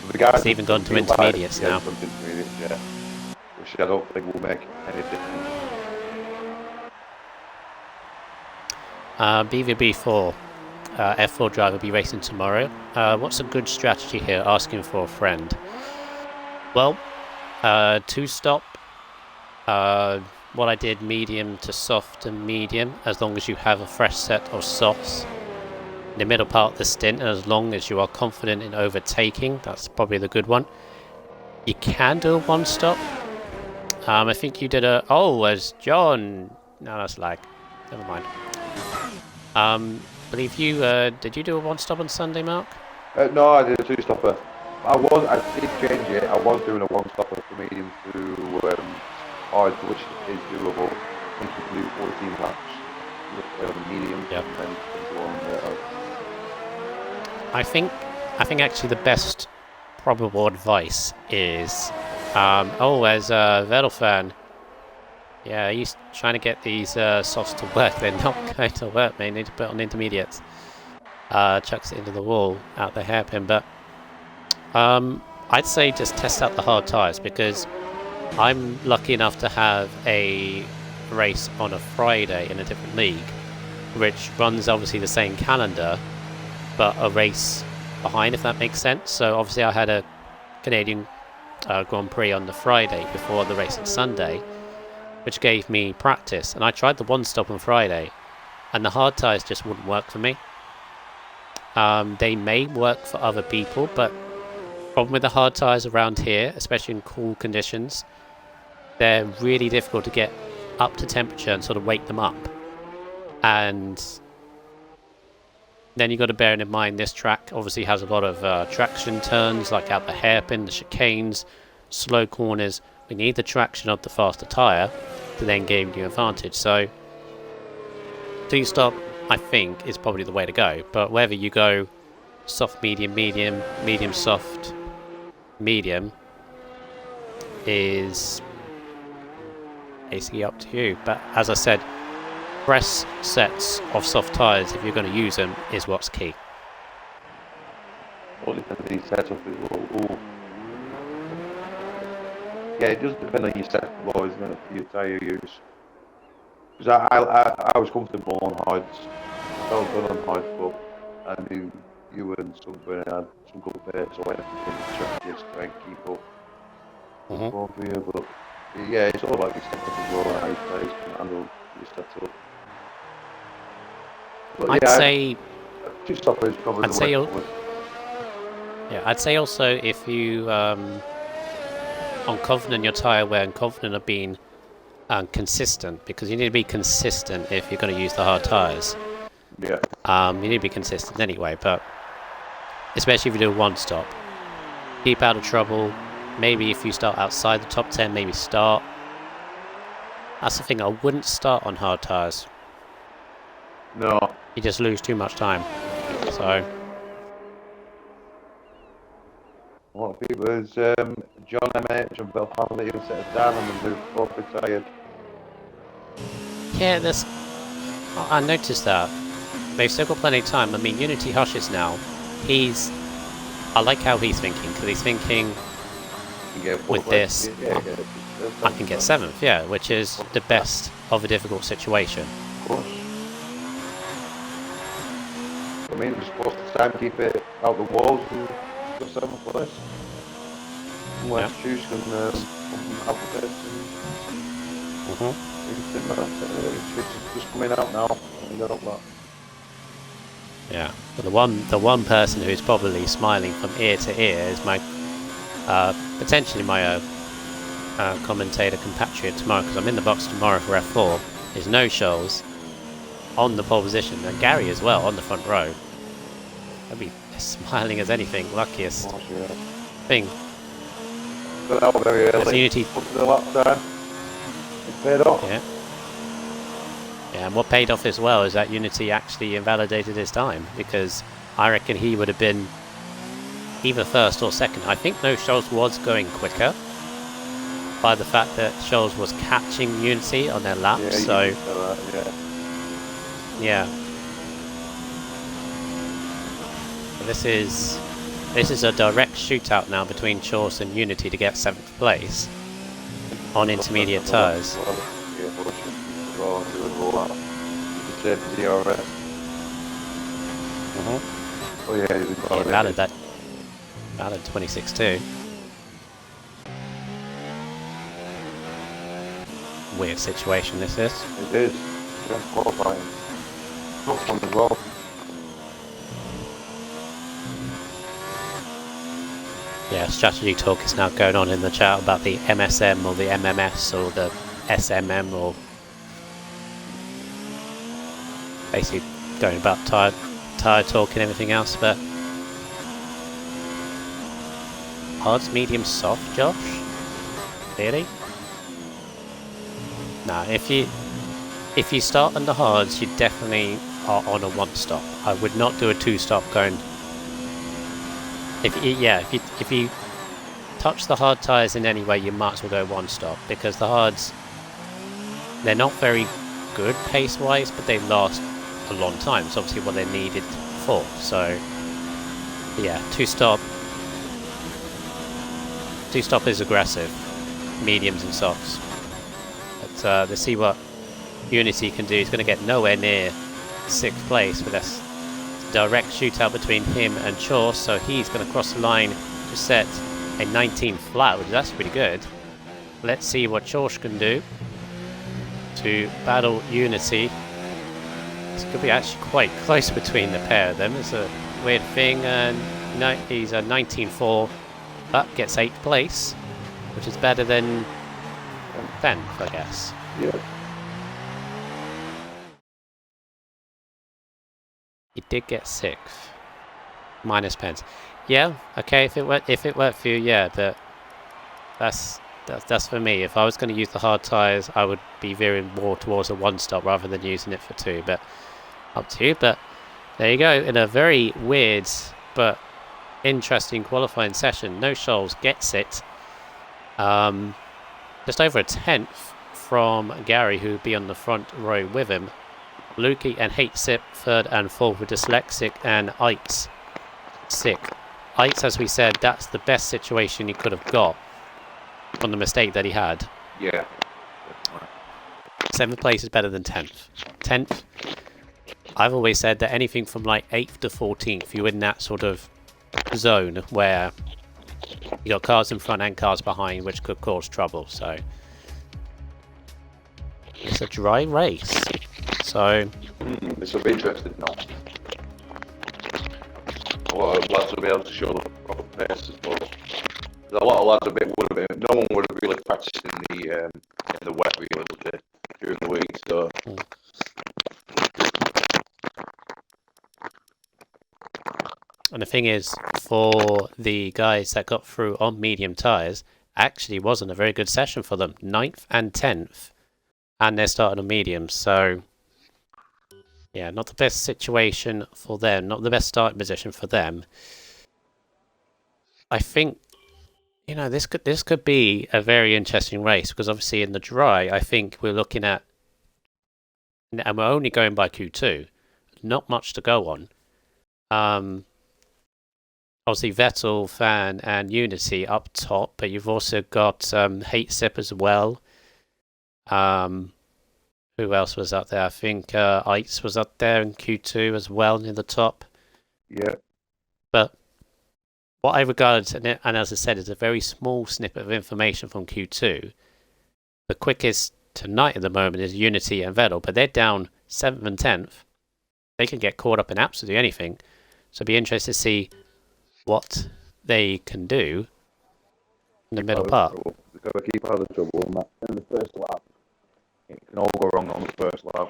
So the guys it's even gone to intermediates now. Yeah. Which I don't think will make any difference. BVB4, F4 driver will be racing tomorrow. What's a good strategy here? Asking for a friend. Well, 2-stop. What I did, medium to soft and medium, as long as you have a fresh set of softs in the middle part of the stint, and as long as you are confident in overtaking, that's probably the good one. You can do a 1-stop. I think you did a... Oh, as John... No, that's lag. Never mind. believe you did you do a one stop on Sunday, Mark? No, I did a two-stopper. I did change it. I was doing a one-stopper from medium to hard, which is doable. I think you can do 14 laps with medium Yep. and then go on I think actually the best probable advice is there's Vettel fan. Yeah, he's trying to get these softs to work. They're not going to work, mate. Need to put on intermediates. Chucks it into the wall out the hairpin, but I'd say just test out the hard tyres, because I'm lucky enough to have a race on a Friday in a different league, which runs obviously the same calendar, but a race behind, if that makes sense. So obviously I had a Canadian Grand Prix on the Friday before the race on Sunday, which gave me practice. And I tried the one stop on Friday, and the hard tyres just wouldn't work for me. They may work for other people, but problem with the hard tyres around here, especially in cool conditions, they're really difficult to get up to temperature and sort of wake them up. And then you've got to bear in mind this track obviously has a lot of traction turns, like out the hairpin, the chicanes, slow corners. We need the traction of the faster tyre to then gain you advantage. So two-stop, I think, is probably the way to go. But whether you go soft, medium, medium, medium, soft, medium is basically up to you. But as I said, press sets of soft tyres, if you're going to use them, is what's key. all depends on your setup as well. Yeah, it does depend on your setup, isn't it, for your tyre use. Because I was comfortable on hards. I felt good on hards, but I knew you and Sunburn had some good pace, so I had to try to try and keep up. For you, but yeah, it's all about your setup as well, how you play can handle your setup. But I'd say two stoppers probably I'd the say way you'll- forward. yeah, I'd say also if you on confident your tyre wear and confident of being consistent, because you need to be consistent if you're going to use the hard tyres. Yeah. You need to be consistent anyway, but especially if you do a one stop, keep out of trouble. Maybe if you start outside the top 10, maybe start. That's the thing, I wouldn't start on hard tyres. No. You just lose too much time. So A lot of people is John MH and Bill Family who set us down and they're both retired. yeah, I noticed that. They've still got plenty of time. I mean, Unity Hushes now. I like how he's thinking, because he's thinking with this, I can get 7th, yeah, which is the best of a difficult situation. Of course. I mean, we're supposed to try and keep it out the walls and go 7th place. Unless Shoes can have a bit and everything like that. It's just coming out now. And they're up that. Yeah, but the one person who's probably smiling from ear to ear is my potentially my commentator compatriot tomorrow, because I'm in the box tomorrow for F4. Is No Shoals on the pole position, and Gary as well on the front row. I'd be smiling as anything, luckiest thing. But that was very early. Unity. Up to the lap time. It paid off. Yeah. Yeah, and what paid off as well is that Unity actually invalidated his time, because I reckon he would have been either first or second. I think No Shoals was going quicker by the fact that Shoals was catching Unity on their lap, Yeah, so yeah. This is a direct shootout now between Shoals and Unity to get 7th place on intermediate tyres. Oh yeah, Yeah, valid that. Valid 26 too. Weird situation this is. It is. Yeah, qualifying. Not fun as well. Yeah, strategy talk is now going on in the chat about the MSM or the MMS or the SMM, or basically going about tire talk and everything else, but hards, medium, soft, Josh? Really? Nah, if you start on the hards, you definitely are on a 1-stop. I would not do a 2-stop going. If you touch the hard tires in any way, you might as well go 1-stop, because the hards, they're not very good pace-wise, but they last a long time. It's obviously what they're needed for. So yeah, 2-stop is aggressive, mediums and softs. But let's see what Unity can do. He's going to get nowhere near 6th place, but that's direct shootout between him and Chor, so he's going to cross the line to set a 19 flat, which that's pretty good. Let's see what Chorsh can do to battle Unity. This could be actually quite close between the pair of them. It's a weird thing, and no, he's a 19-4, but gets 8th place, which is better than 10th, I guess. Yeah. He did get 6th, minus pence. Yeah, okay. If it worked for you, yeah. But that's for me. If I was going to use the hard tires, I would be veering more towards a 1-stop rather than using it for 2. But up to you. But there you go. In a very weird but interesting qualifying session, No Shoals gets it. Just over a 10th from Gary, who would be on the front row with him. Lukey and Hatesip 3rd and 4th with Dyslexic and Ikes 6th. Ikes, as we said, that's the best situation he could have got on the mistake that he had. Yeah. 7th place is better than 10th. 10th, I've always said that anything from like 8th to 14th, you're in that sort of zone where you got cars in front and cars behind, which could cause trouble. So it's a dry race. So this will be interesting now. A lot of lads will be able to show the proper paces, but a lot of lads no one would have really practiced in the wet really during the week. So and the thing is, for the guys that got through on medium tyres, actually wasn't a very good session for them. 9th and 10th, and they're starting on mediums. So yeah, not the best situation for them, not the best starting position for them. I think, you know, this could be a very interesting race, because obviously in the dry, I think we're looking at, and we're only going by Q2, not much to go on. Obviously Vettel, Fan, and Unity up top, but you've also got Hatesip as well. Who else was up there? I think Ice was up there in Q2 as well, near the top. Yeah. But what I regard, and as I said, is a very small snippet of information from Q2. The quickest tonight at the moment is Unity and Vettel, but they're down 7th and 10th. They can get caught up in absolutely anything. So it'd be interesting to see what they can do in the middle part. They've got to keep out of trouble in the first lap. It can all go wrong on the first lap.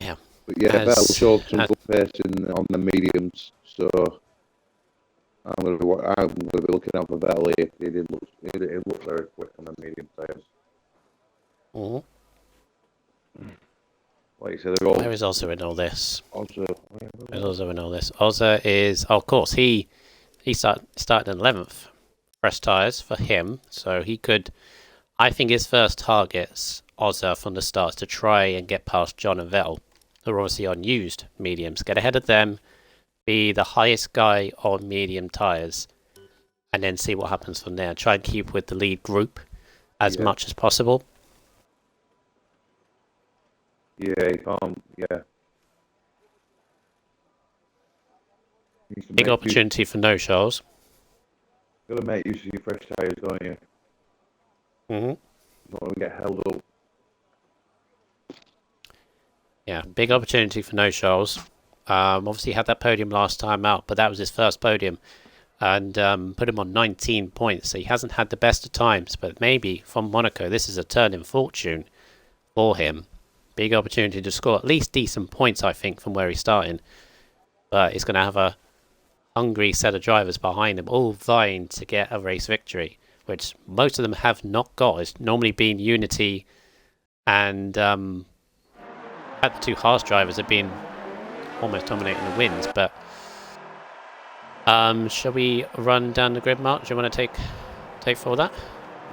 Yeah. But yeah, that'll show some good pace on the mediums. So I'm going to be looking out for Vettel here. It looks very quick on the medium tires. Like you said, Where is Ozza in all this? Where's Ozza in all this? Ozza is, of course, he started in 11th. Fresh tyres for him, so he could, I think his first target's Ozza from the start to try and get past John and Vettel, who are obviously on used mediums. Get ahead of them, be the highest guy on medium tyres, and then see what happens from there. Try and keep with the lead group as much as possible. Yeah, he can't. Yeah. Big opportunity for No Shoals. Got to make use of your fresh tyres, don't you? Mm-hmm. Don't want to get held up. Yeah, big opportunity for No Shoals. Obviously had that podium last time out, but that was his first podium, and put him on 19 points. So he hasn't had the best of times, but maybe from Monaco, this is a turn in fortune for him, big opportunity to score at least decent points, I think, from where he's starting. But he's going to have a hungry set of drivers behind him, all vying to get a race victory, which most of them have not got. It's normally been Unity and the two Haas drivers have been almost dominating the wins. But shall we run down the grid, Mark? Do you want to take for that?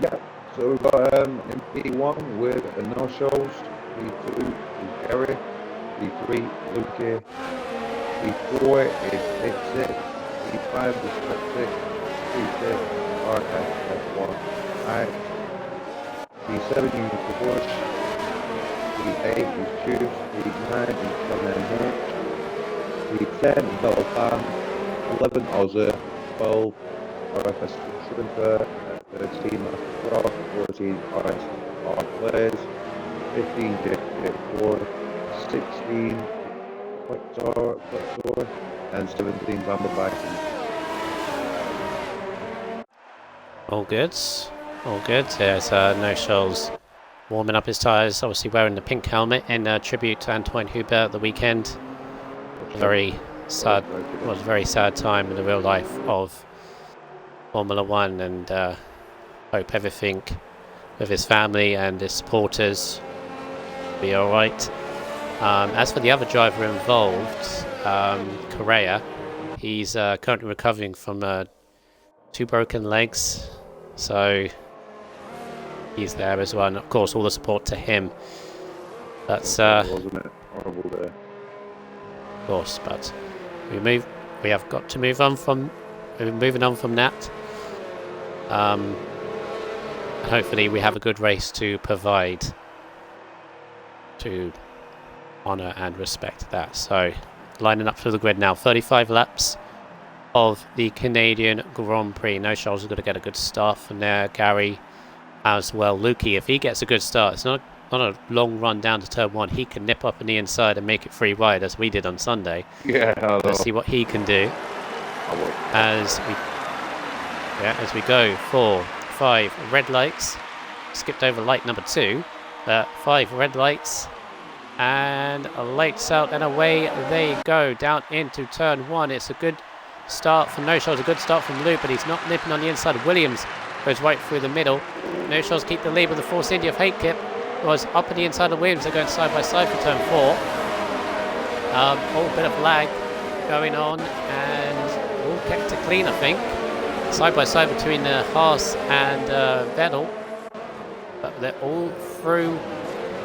Yeah. So we've got in P1 with no-shows, P2 is Gary, P3 Luke, P4 is Exit, P5 is Patrick, P6 RSF1 I, P7 is Bush, P8 is Choose, P9 is H, P10 is Metal Fan, 11 Ozzer, 12 RFS Shrimper, 13 Master Rock, 14 RSR Players, 15 J4, 16 Quector, and 17 Bamba Vikings. All good. All good. There's No Shoals warming up his tyres, obviously wearing the pink helmet in tribute to Antoine Hubert at the weekend. Very sad. It was a very sad time in the real life of Formula One, and hope everything with his family and his supporters will be alright. As for the other driver involved, Correa, he's currently recovering from 2 broken legs, so he's there as well, and of course all the support to him. That's wasn't it horrible there? Of course, but we have got to move on from that. And hopefully we have a good race to provide to honour and respect that. So lining up through the grid now, 35 laps of the Canadian Grand Prix. No Shoals are going to get a good start from there. Gary as well. Lukey, if he gets a good start, it's not a long run down to turn 1. He can nip up on the inside and make it free wide as we did on Sunday. Yeah, let's see what he can do as we go. 4, 5 red lights. Skipped over light number 2. 5 red lights and lights out, and away they go down into turn 1. It's a good start from No Shoals, a good start from Luke, but he's not nipping on the inside. Williams goes right through the middle. No Shoals keep the lead with the Force India of Hate Kip. Was up on the inside of Williams. They're going side by side for turn 4. Bit of lag going on, and all kept it clean, I think. Side by side between Haas and Vettel, but they're all through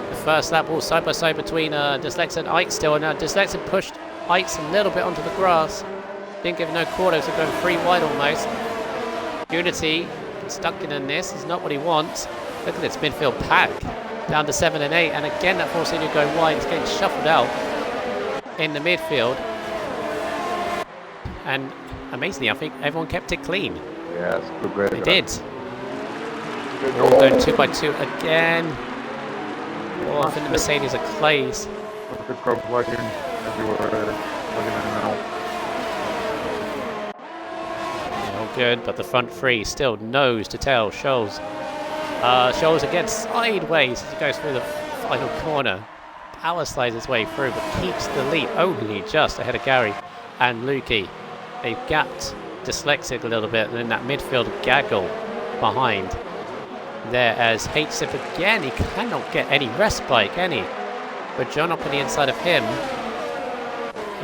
the first lap. All side by side between Dyslex and Ike still, and Dyslex had pushed Ike a little bit onto the grass. Didn't give no quarters, so going 3 wide almost. Unity stuck in this is not what he wants. Look at this midfield pack down to 7 and 8, and again that Force India going wide. It's getting shuffled out in the midfield, and amazingly, I think everyone kept it clean. Yeah, it's good. Great. They did. All going 2 by 2 again. Oh, I think the Mercedes are clays. Good crowd plugging everywhere, plugging in and out. All good, but the front 3 still nose to tail. Shoals again sideways as he goes through the final corner. Power slides his way through, but keeps the lead only just ahead of Gary and Lukey. They've gapped Dyslexic a little bit, and then that midfield gaggle behind there as H-Sip again. He cannot get any respite, can he? But John up on the inside of him.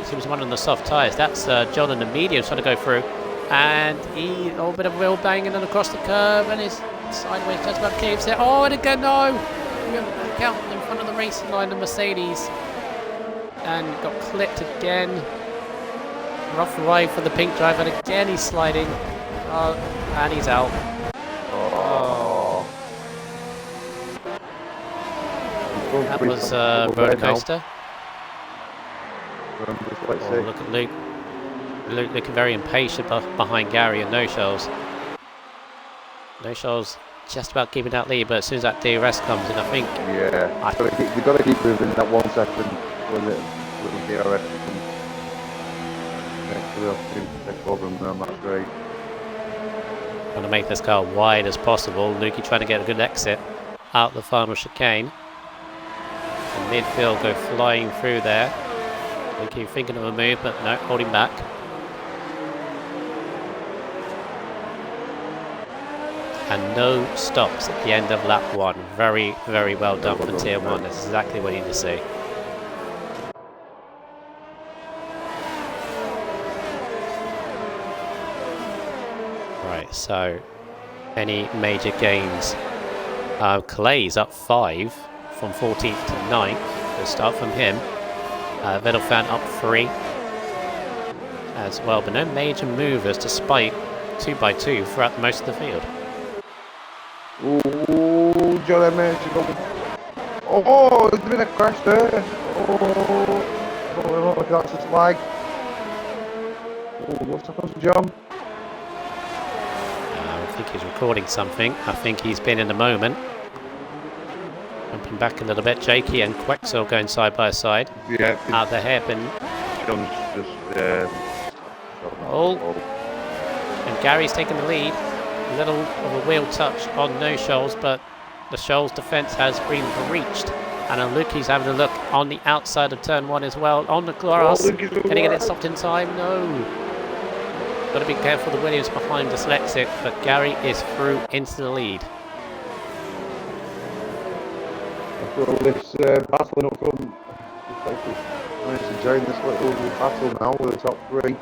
He was one on the soft tyres. That's John on the medium trying to go through, and he a bit of wheel banging and across the curve, and his sideways just about caves there. Oh, and again, no! Back out in front of the racing line, the Mercedes, and got clipped again. Rough ride for the pink driver, and again he's sliding. And he's out. Oh. That was a roller coaster. Oh, look at Luke. Luke looking very impatient behind Gary and No Shoals. No Shoals just about keeping that lead, but as soon as that DRS comes in, I think... Yeah, you've got to keep moving that 1 second with the DRS. The opportunity to take over and that's great. Trying to make this car wide as possible. Lukey trying to get a good exit out the final chicane. And midfield go flying through there. We keep thinking of a move, but no, holding back. And no stops at the end of lap 1. Very, very well done for Tier 1. That's exactly what you need to see. Right, so any major gains? Clay's up 5 from 14th to 9th. We'll start from him. Vettelfan up 3 as well, but no major movers despite 2x2 throughout most of the field. Oh, John managed to go. Oh, there's been a crash there. Oh, that's a slag. Oh, what's happened to John? I think he's recording something. I think he's been in the moment. Jumping back a little bit. Jakey and Quexel going side by side. Yeah. Out the hairpin. John's just. Oh. And Gary's taking the lead. A little of a wheel touch on No Shoals, but the Shoals defence has been breached. And Lukey's having a look on the outside of turn 1 as well. On the grass. Can he get it stopped in time? No. Got to be careful. The Williams behind Dyslexic, but Gary is through into the lead. After all this battling up front, I'm enjoying this little battle now with the top 3.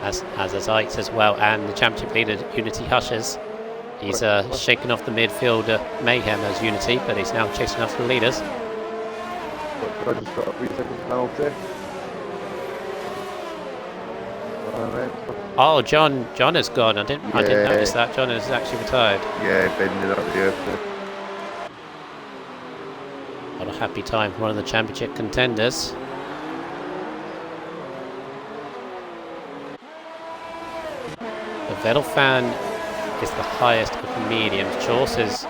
As Zeiss as well, and the championship leader Unity Hushes. He's shaking off the midfield mayhem as Unity, but he's now chasing after the leaders. I just got a 3-second penalty. Oh, John has gone. I didn't notice that. John has actually retired. Yeah, bending up the earth. What a happy time for one of the championship contenders. The Vettelfan is the highest of mediums. Chaucer's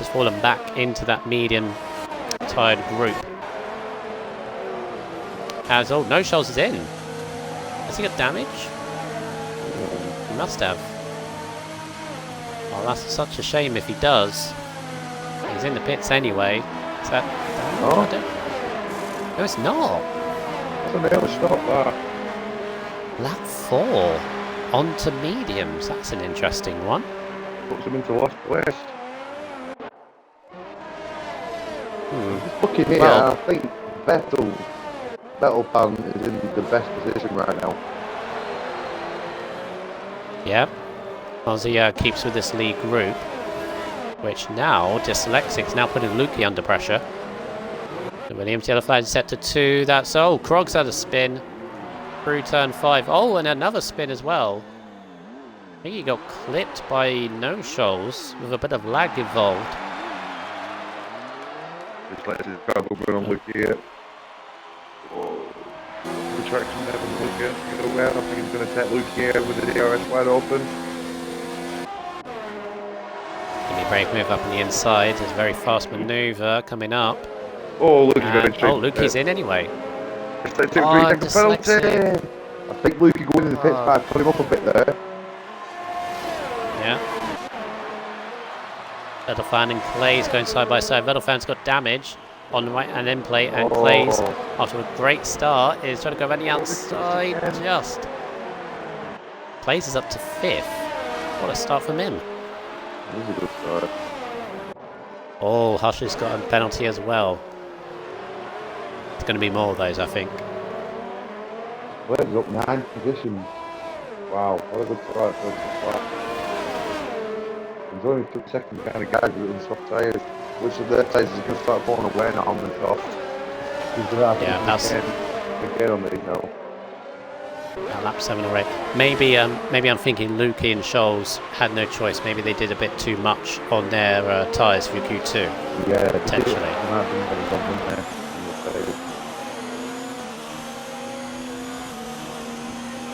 fallen back into that medium tired group. As No Shoals is in. Has he got damage? He must have. Oh, that's such a shame if he does. He's in the pits anyway. Is that damage? No, it's not. That's an early stop there. Lap 4 onto mediums. That's an interesting one. Puts him into last place. Looking here, I think Vettelfan is in the best position right now. Yeah. Ozzy keeps with this lead group, which now Dyslexic's now putting Lukey under pressure. The Williams yellow flag is set to 2. That's Krog's had a spin through turn 5. Oh, and another spin as well. I think he got clipped by No Shoals with a bit of lag involved. Just let his travel going on Lukey here. The traction there from Lukey. Get away. I think he's going to take Lukey here with the DRS wide open. Brake move up on the inside. There's a very fast manoeuvre coming up. Oh, Lukey's going to Lukey's in anyway. Penalty. I think Lukey going in the pits back, put him up a bit there. Yeah. Vettelfan and Clay's going side by side. Vettelfan's got damage on the right hand end plate, and Clay's, after a great start, is trying to go around the outside just. Clay's is up to 5th. What a start from him. This is a good start. Oh, Hush has got a penalty as well. It's going to be more of those, I think. Well, he's up 9 positions. Wow, what a good start. He's only took second kind of guys with soft tyres. Which of their tyres is going to start falling away now on the top. He's going to have to get on these now. Lap 7 or 8. Maybe I'm thinking Lukey and Shoals had no choice. Maybe they did a bit too much on their tyres for Q2. Yeah, potentially.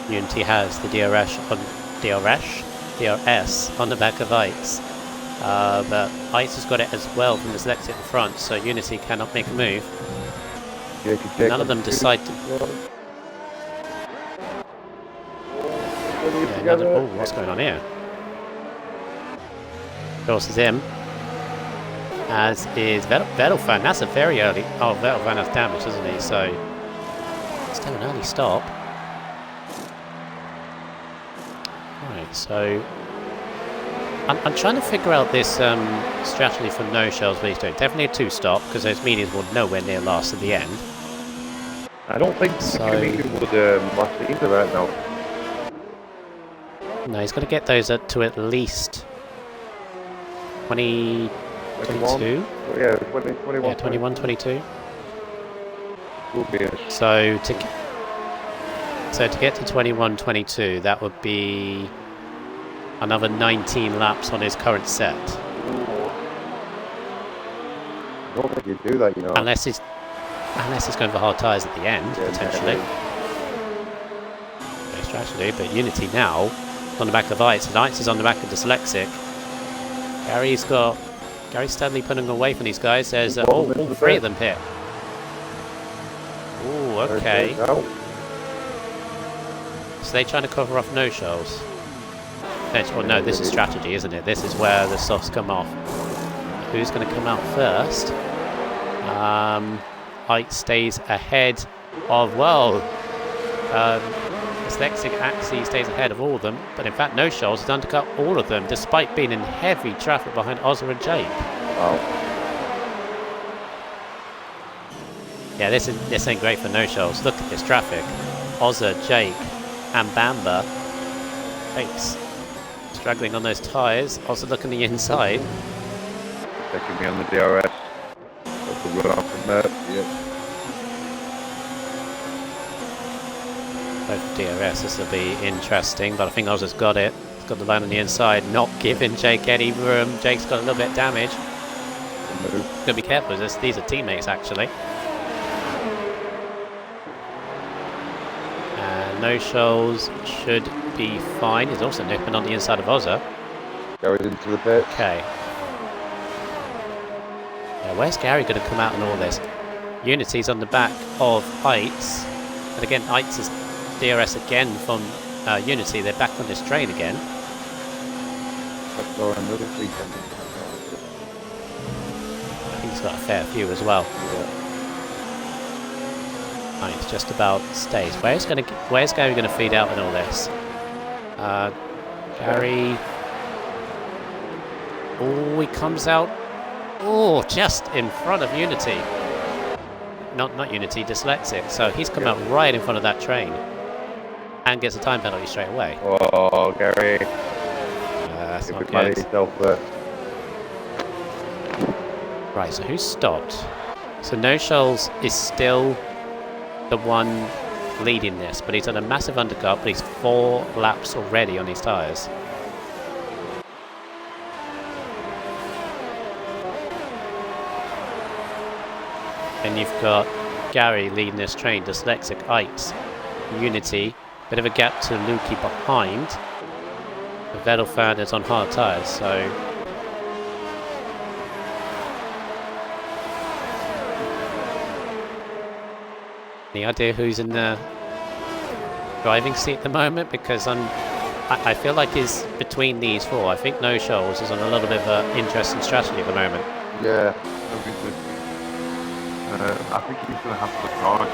Unity has the DRS on the back of Ice. But Ice has got it as well from his Dyslexic in front, so Unity cannot make a move. None of them decide to... Oh, what's going on here? Of course, is him. As is Vedelfan. That's a very early... Oh, Vedelfan has damage, doesn't he? So, still an early stop. Right, so... I'm trying to figure out this strategy for no shells, what he's doing. Definitely a 2-stop, because those mediums will nowhere near last at the end. I don't think So- the medium would last either right now. No, he's got to get those up to at least 20... 22? Yeah, 21. Yeah, 21, 22. Will be a So to get to 21, 22, that would be another 19 laps on his current set. I don't think you'd do that, you know. Unless he's going for hard tyres at the end, Yeah, potentially. definitely. No strategy, but Unity now on the back of Eitz, and Eitz is on the back of Dyslexic. Gary's steadily putting away from these guys. There's all 3 of them here. Ooh, okay. So they're trying to cover off no shells. Well, no, this is strategy, isn't it? This is where the softs come off. Who's going to come out first? Eitz stays ahead of, well, Dyslexic actually stays ahead of all of them, but in fact no shells has undercut all of them despite being in heavy traffic behind Ozza and Jake. Wow. Yeah, this ain't great for no shells. Look at this traffic. Ozza, Jake, and Bamba. Jake's struggling on those tyres. Ozza looking the inside. Taking me on the DRS. That's a run off from there. Yep. Both DRS, this will be interesting, but I think Ozza's got it. He's got the line on the inside, not giving Jake any room. Jake's got a little bit of damage. Gotta be careful, these are teammates actually. And no shells should be fine. He's also nipping on the inside of Ozza. Goes into the pit. Okay. Yeah, where's Gary going to come out in all this? Unity's on the back of Eitz. And again, Eitz is DRS again from Unity. They're back on this train again. Let's go another 3 I think he's got a fair few as well. Yeah. Eitz just about stays. Where's Gary going to feed out in all this? Gary... Oh, he comes out. Oh, just in front of Unity. Not Unity, Dyslexic. So he's come out right in front of that train. And gets a time penalty straight away. Oh, Gary. That's You not could manage good. yourself there. Right, so who's stopped? So No Shells is still the one leading this, but he's done a massive undercut, but he's 4 laps already on his tyres. And you've got Gary leading this train, Dyslexic, Eitz, Unity, bit of a gap to Lukey behind. The Vedelfan is on hard tyres, so... Any idea who's in the driving seat at the moment? Because I feel like he's between these 4. I think No Shells is on a little bit of an interesting strategy at the moment. Yeah, I think he's going to have to charge.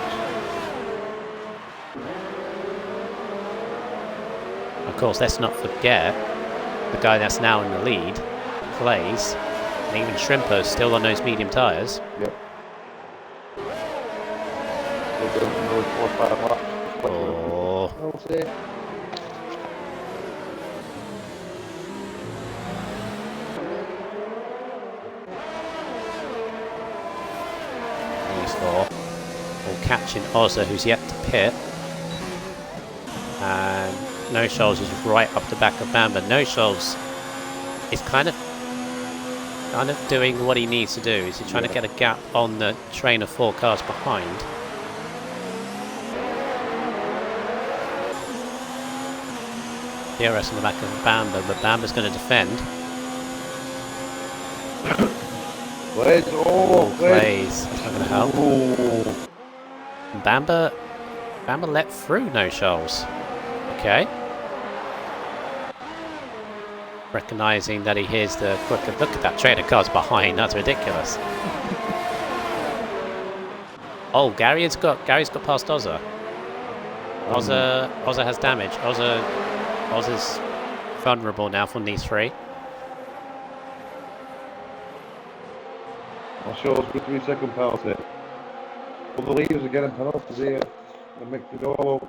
Of course, let's not forget the guy that's now in the lead, Clays, and even Shrimper's still on those medium tyres. Yep. We're doing another 4 or 5 laps. Oh, We'll see. these 4. All catching Ozza, who's yet to pit. And No Shells is right up the back of Bamba. No Shells is kind of doing what he needs to do. Is he trying to get a gap on the train of 4 cars behind? DRS on the back of Bamba, but Bamba's going to defend. Where's Plays. That's not going to help. Oh, Bamba let through No Shells. Okay. Recognising that he hears the quicker. Look at that train of cars behind. That's ridiculous. Oh, Gary's got past Ozza. Ozza has damage. Ozza's vulnerable now from these three. I'll show us with 3 second penalty. Well, the leaders are getting penalties here. They make it all up.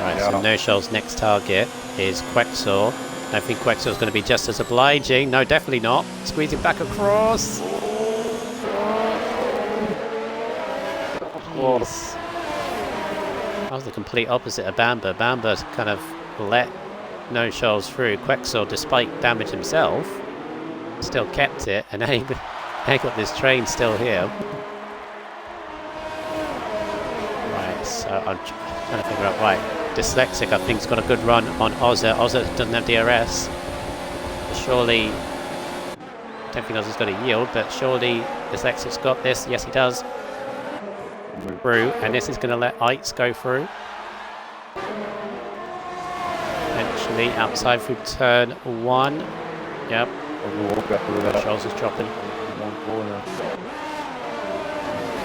Right, so No Shell's next target is Quexor. I think Quexor's going to be just as obliging. No, definitely not. Squeezing back across. Jeez. That was the complete opposite of Bamba. Bamba's kind of let No Shells through. Quexor, despite damage himself, still kept it, and they got this train still here. Right, so I'm trying to figure out, right, Dyslexic I think's got a good run on Ozza. Ozza doesn't have DRS. Surely, I don't think Ozza's got a yield, but surely Dyslexic's got this. Yes, he does. Through, and this is going to let Eitz go through. Eventually, outside through turn 1. Yep. Scholz is dropping.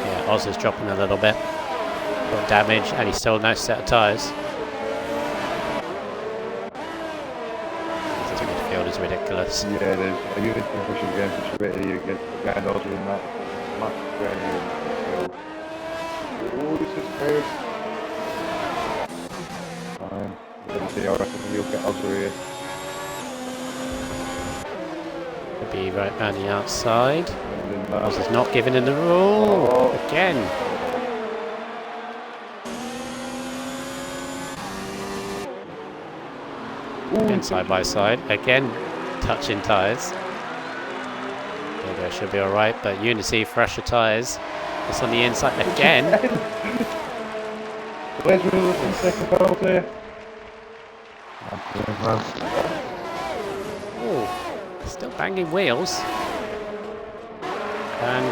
Yeah, Oz is dropping a little bit. Got damage, and he's still a nice set of tyres. This midfield is ridiculous. Yeah, it is. A unit can push against the Schmidt, you get behind Ozza in that match training midfield. Oh, this is weird. Fine. Let's see, I reckon you'll get Ozza here. Could be right round the outside. Ozza's not giving in the rule. Again. Again, side by side. Again, touching tyres. There we go, should be alright, but Unity, fresher tyres. It's on the inside again. Where's the second penalty? Oh, still banging wheels. And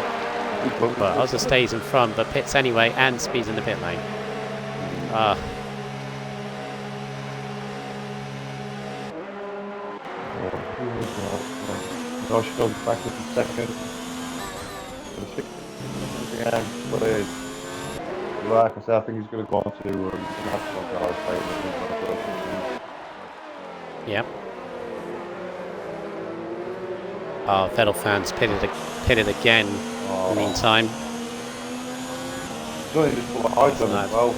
well, Ozza stays in front, but pits anyway, and speeds in the pit lane. Josh goes back to the second. Yeah, but like I said, I think he's going to go on to national guard fight. Yep. Vettel fans pitted again in the meantime. He's only just put a hard on as well.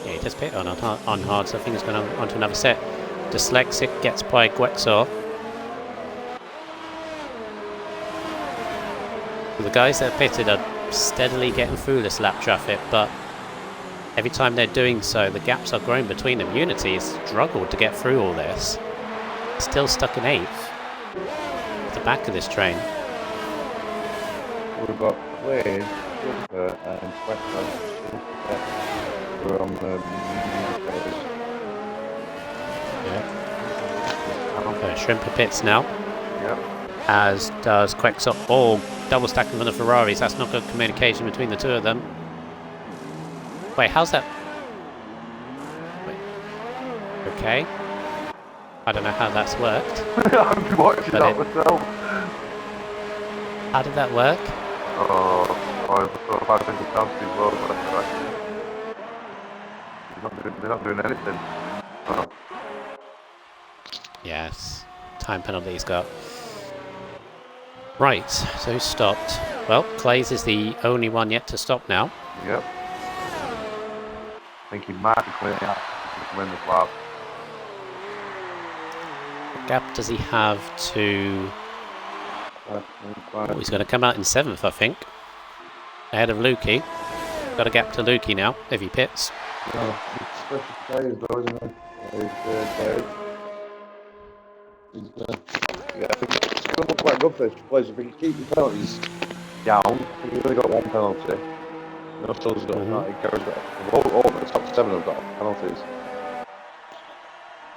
Yeah, he just pitted on hard, so I think he's going on to another set. Dyslexic gets by Quexor. The guys that are pitted are steadily getting through this lap traffic, but every time they're doing so, the gaps are growing between them. Unity has struggled to get through all this. Still stuck in 8th. At the back of this train. We've got Wade, and Quexor. We're on the Shrimper pits now. Yep. As does Quexor. Oh, double stacking on the Ferraris. That's not good communication between the two of them. Wait, how's that? Wait. Okay. I don't know how that's worked. I'm watching that myself. How did that work? I sort of had to chance as well, but they're not doing anything. Yes. Time penalty he's got. Right, so who's stopped? Well, Clays is the only one yet to stop now. Yep. I think he might be clearing out to win this lap. What gap does he have to... Oh, he's going to come out in 7th, I think. Ahead of Lukey. Got a gap to Lukey now, if he pits. Yeah, it's special players though, isn't it? Yeah, I think it's going to look quite good for this place. If we can keep the penalties down, I think we've only got one penalty. No, Still's got that. Garrett's got all the top 7 have got penalties.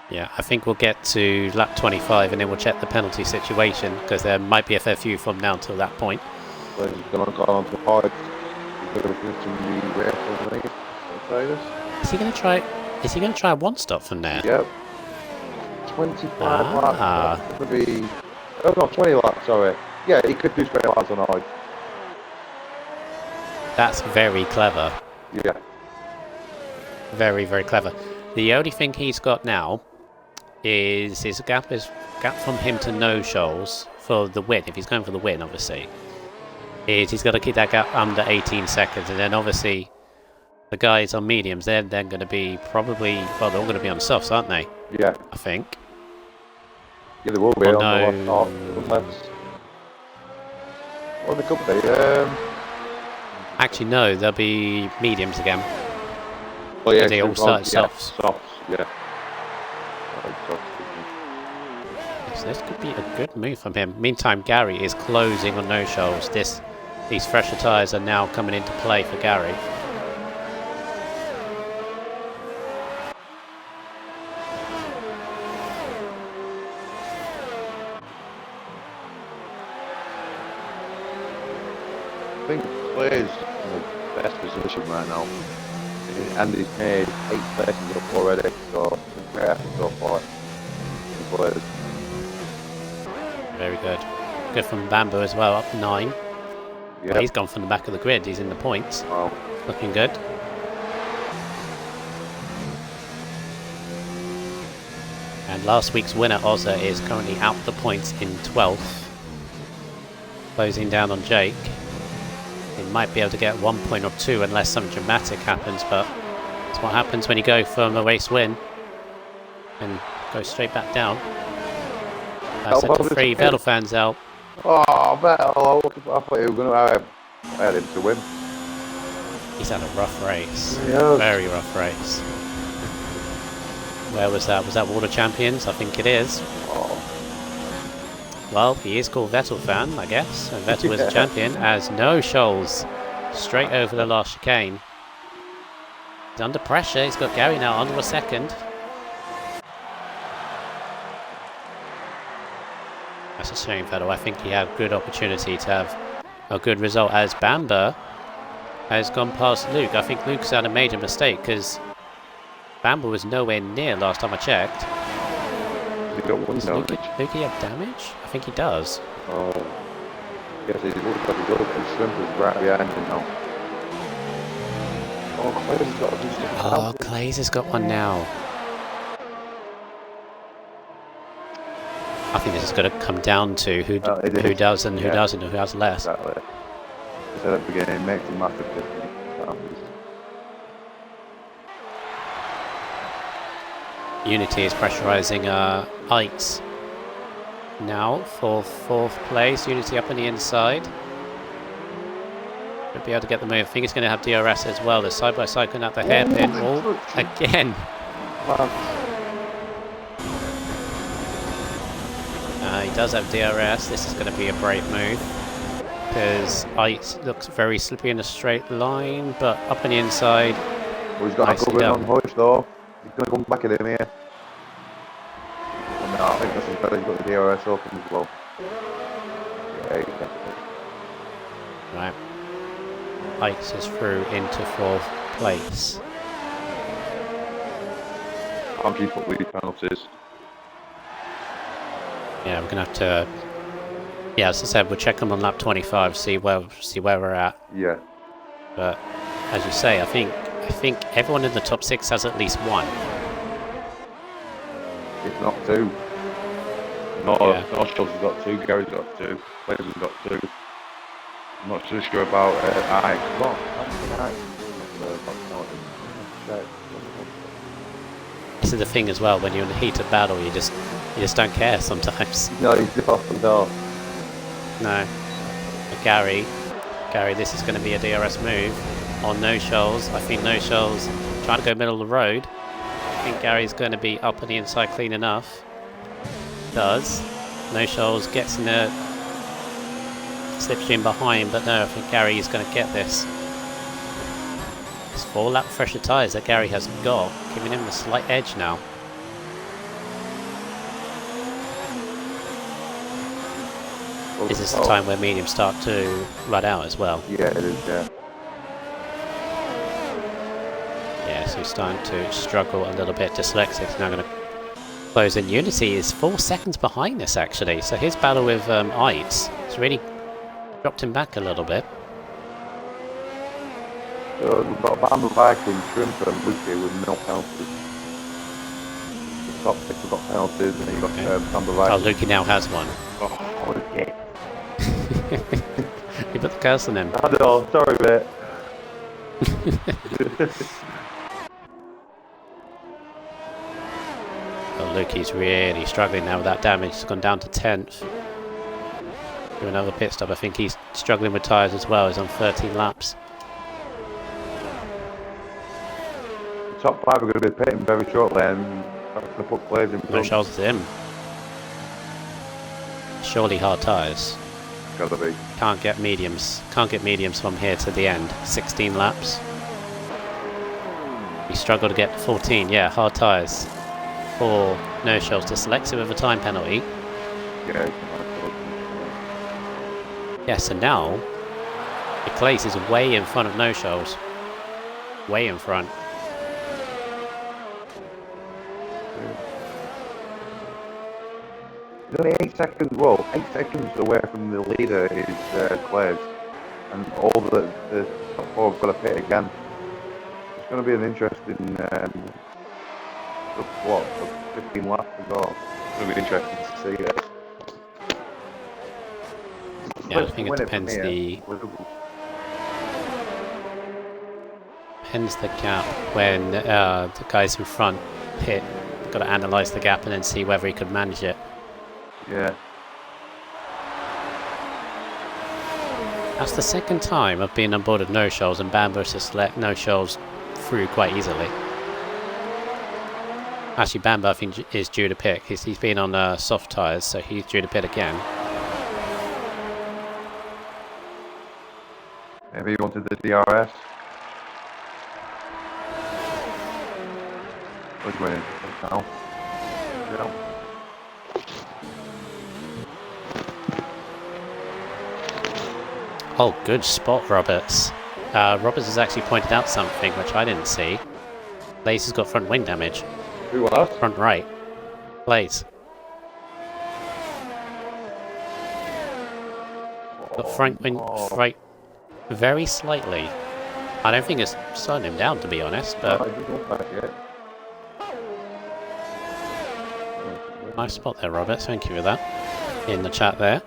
Yeah, I think we'll get to lap 25 and then we'll check the penalty situation because there might be a fair few from now until that point. So he's going to go on to hard. We're looking at some new race on these. Riders. Is he going to try? Is he going to try a one stop from there? Yep. 25 Ah. laps. That's going to be. Oh no, 20 laps. Sorry. Yeah, he could do 20 laps on ice. That's very clever. Yeah. Very, very clever. The only thing he's got now is his gap from him to no shoals for the win. If he's going for the win, obviously, is he's got to keep that gap under 18 seconds, and then obviously the guys on mediums, they're going to be probably, well, they're all going to be on softs, aren't they? Yeah. I think. Yeah, they will be Well, on no. the left. Well, they could be. Actually, no, they'll be mediums again. Well, yeah, They all start softs. Softs, yeah. So this could be a good move from him. Meantime, Gary is closing on no shoals. These fresher tyres are now coming into play for Gary. I think Clay's in the best position right now. And he's made 8 places up already, so it's great effort so far. Players. Very good. Good from Bamboo as well, up 9. Yeah. Well, he's gone from the back of the grid. He's in the points. Wow. Looking good. And last week's winner, Ozza, is currently out the points in 12th. Closing down on Jake. He might be able to get 1 point or 2 unless something dramatic happens, but it's what happens when you go from a race win and go straight back down. That's set to 3. Vettel fans out. Oh, Vettel, I thought he was going to I had him to win. He's had a rough race. Yes. Very rough race. Where was that? Was that Water Champions? I think it is. Oh. Well, he is called Vettel fan, I guess. And Vettel is a champion as no shoals straight over the last chicane. He's under pressure. He's got Gary now under a second. That's a shame, Vettel. I think he had a good opportunity to have a good result as Bamber has gone past Luke. I think Luke's had a major mistake because Bamber was nowhere near last time I checked. He got one Does damage. Luke have damage? I think he does. Oh. Yes, he looks like he's open. Shrimp is right behind him now. Oh, Clay's got a decent Oh, Clay's has got one now. I think this is going to come down to who does and who doesn't, and who has less. Exactly. I said at the beginning, it makes a massive difference. Unity is pressurising Ites now for 4th place. Unity up on the inside. Should be able to get the move. I think it's going to have DRS as well. The side by side going out the hairpin. Oh, again. He does have DRS. This is going to be a brave move because Ites looks very slippy in a straight line, but up on the inside. Well, he's got a good on Hush though. He's going to come back at him here. No, I think this is better. He's got the DRS open as well. Yeah, he's definitely. Right. Ites is through into 4th place. Can't keep up with these penalties. Yeah, we're gonna have to. Yeah, as I said, we'll check them on lap 25, see where we're at. Yeah. But as you say, I think everyone in the top 6 has at least 1. If not 2. Yeah. Nostrils has got 2, Gary's got 2, Players has got 2. I'm not too sure about Ike. This is the thing as well, when you're in the heat of battle, you just don't care sometimes. No, he's not. No. No. But Gary, this is going to be a DRS move on no shoals. I think no shoals trying to go middle of the road. I think Gary's going to be up on the inside clean enough. Does. No shoals gets in the slipstream behind, but no, I think Gary is going to get this. It's 4 lap fresher tyres that Gary has got, giving him a slight edge now. Is this the time where mediums start to run out as well? Yeah, it is, yeah. Yeah, so he's starting to struggle a little bit. Dyslexic is now going to close in. Unity is 4 seconds behind this, actually. So his battle with Ites has really dropped him back a little bit. So we've got Bamba Viking, Shrimp and Lucy with no penalties. The top 6 have got penalties, and then you've got Bamba Viking. Oh, Lukey now has one. Oh, okay. You put the curse on him. I know, sorry mate. Oh, Lukey's really struggling now with that damage. He's gone down to 10th. Do another pit stop. I think he's struggling with tyres as well. He's on 13 laps. The top 5 are going to be pitting very shortly, and I'm going to put players in front. No Charles is him. Surely hard tyres. Gotta be. Can't get mediums. Can't get mediums from here to the end. 16 laps. He struggled to get to 14. Yeah, hard tyres. For no shows. Dyslexic with a time penalty. Yeah. Yes, and now the Clace is way in front of no shows. Way in front. He's only 8 seconds, well, 8 seconds away from the leader is Clays, and all the top 4 have got to pit again. It's going to be an interesting, what, 15 laps to go. It's going to be interesting to see it. Yeah, I think it depends depends the gap when the guys in front hit. Got to analyse the gap and then see whether he could manage it. Yeah. That's the second time I've been on board of no shoals, and Bam versus no shoals through quite easily. Actually, Bamba I think is due to pit. He's been on soft tyres, so he's due to pit again. Maybe he wanted the DRS. Which way? Now. Yeah. Oh, good spot, Roberts. Roberts has actually pointed out something which I didn't see. Blaze has got front wing damage. Who was? Front right. Blaze. Got front wing right very slightly. I don't think it's slowing him down, to be honest, but nice spot there, Roberts. Thank you for that. In the chat there.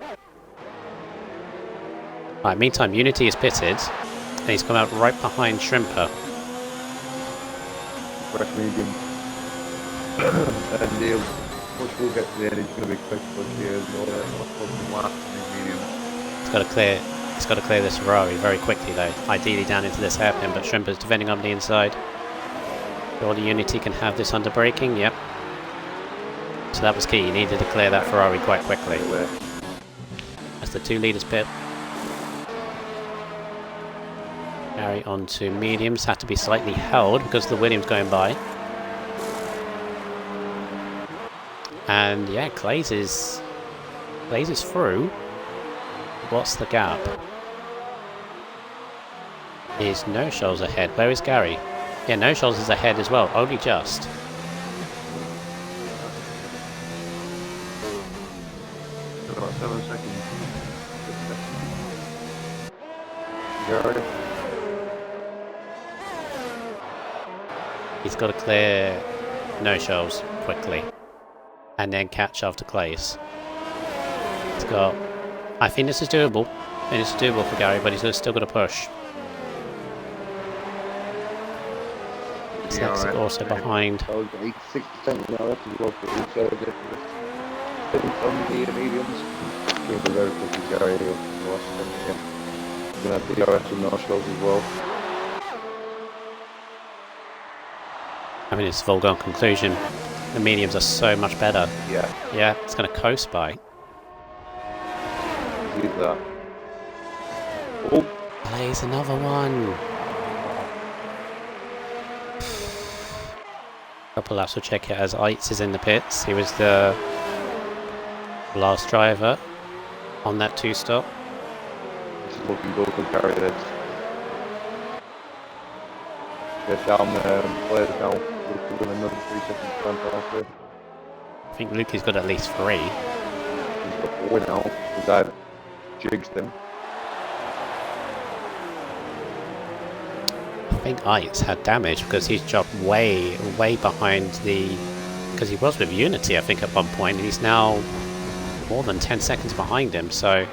Right, meantime, Unity is pitted, and he's come out right behind Shrimper. Fresh medium. And Neil, once we'll get to the end, it's going to be quick push here as well. He's got to clear this Ferrari very quickly, though. Ideally down into this hairpin, but Shrimper's defending on the inside. Surely Unity can have this under braking. Yep. So that was key. He needed to clear that Ferrari quite quickly. As the 2 leaders pit. Carry on to mediums, had to be slightly held because of the Williams going by. And yeah, Clays is through. What's the gap? Is No Shoals ahead? Where is Gary? Yeah, No Shoals is ahead as well, only just. About 7 seconds. Gary. He's got to clear No Shoals quickly. And then catch after Clays. He's got... I think this is doable. I think this is doable for Gary, but he's still got to push. Dyslexic also behind. 86% now left as well for each other. On the mediums. Going to be very quickly Gary here. We're going to have DRS and no shows as well. I mean, it's a foregone conclusion. The mediums are so much better. Yeah. Yeah, it's going to coast by. Use that. Oh. Plays another one. Couple laps will check it as Ites is in the pits. He was the last driver on that 2-stop. This is looking good for Gary this. Get down players now. With another 3 seconds time penalty. I think Lukey's got at least 3. He's got 4 now, because I jigged him. I think Eitz had damage because he's dropped way behind the... Because he was with Unity, I think, at one point, and he's now more than 10 seconds behind him, so...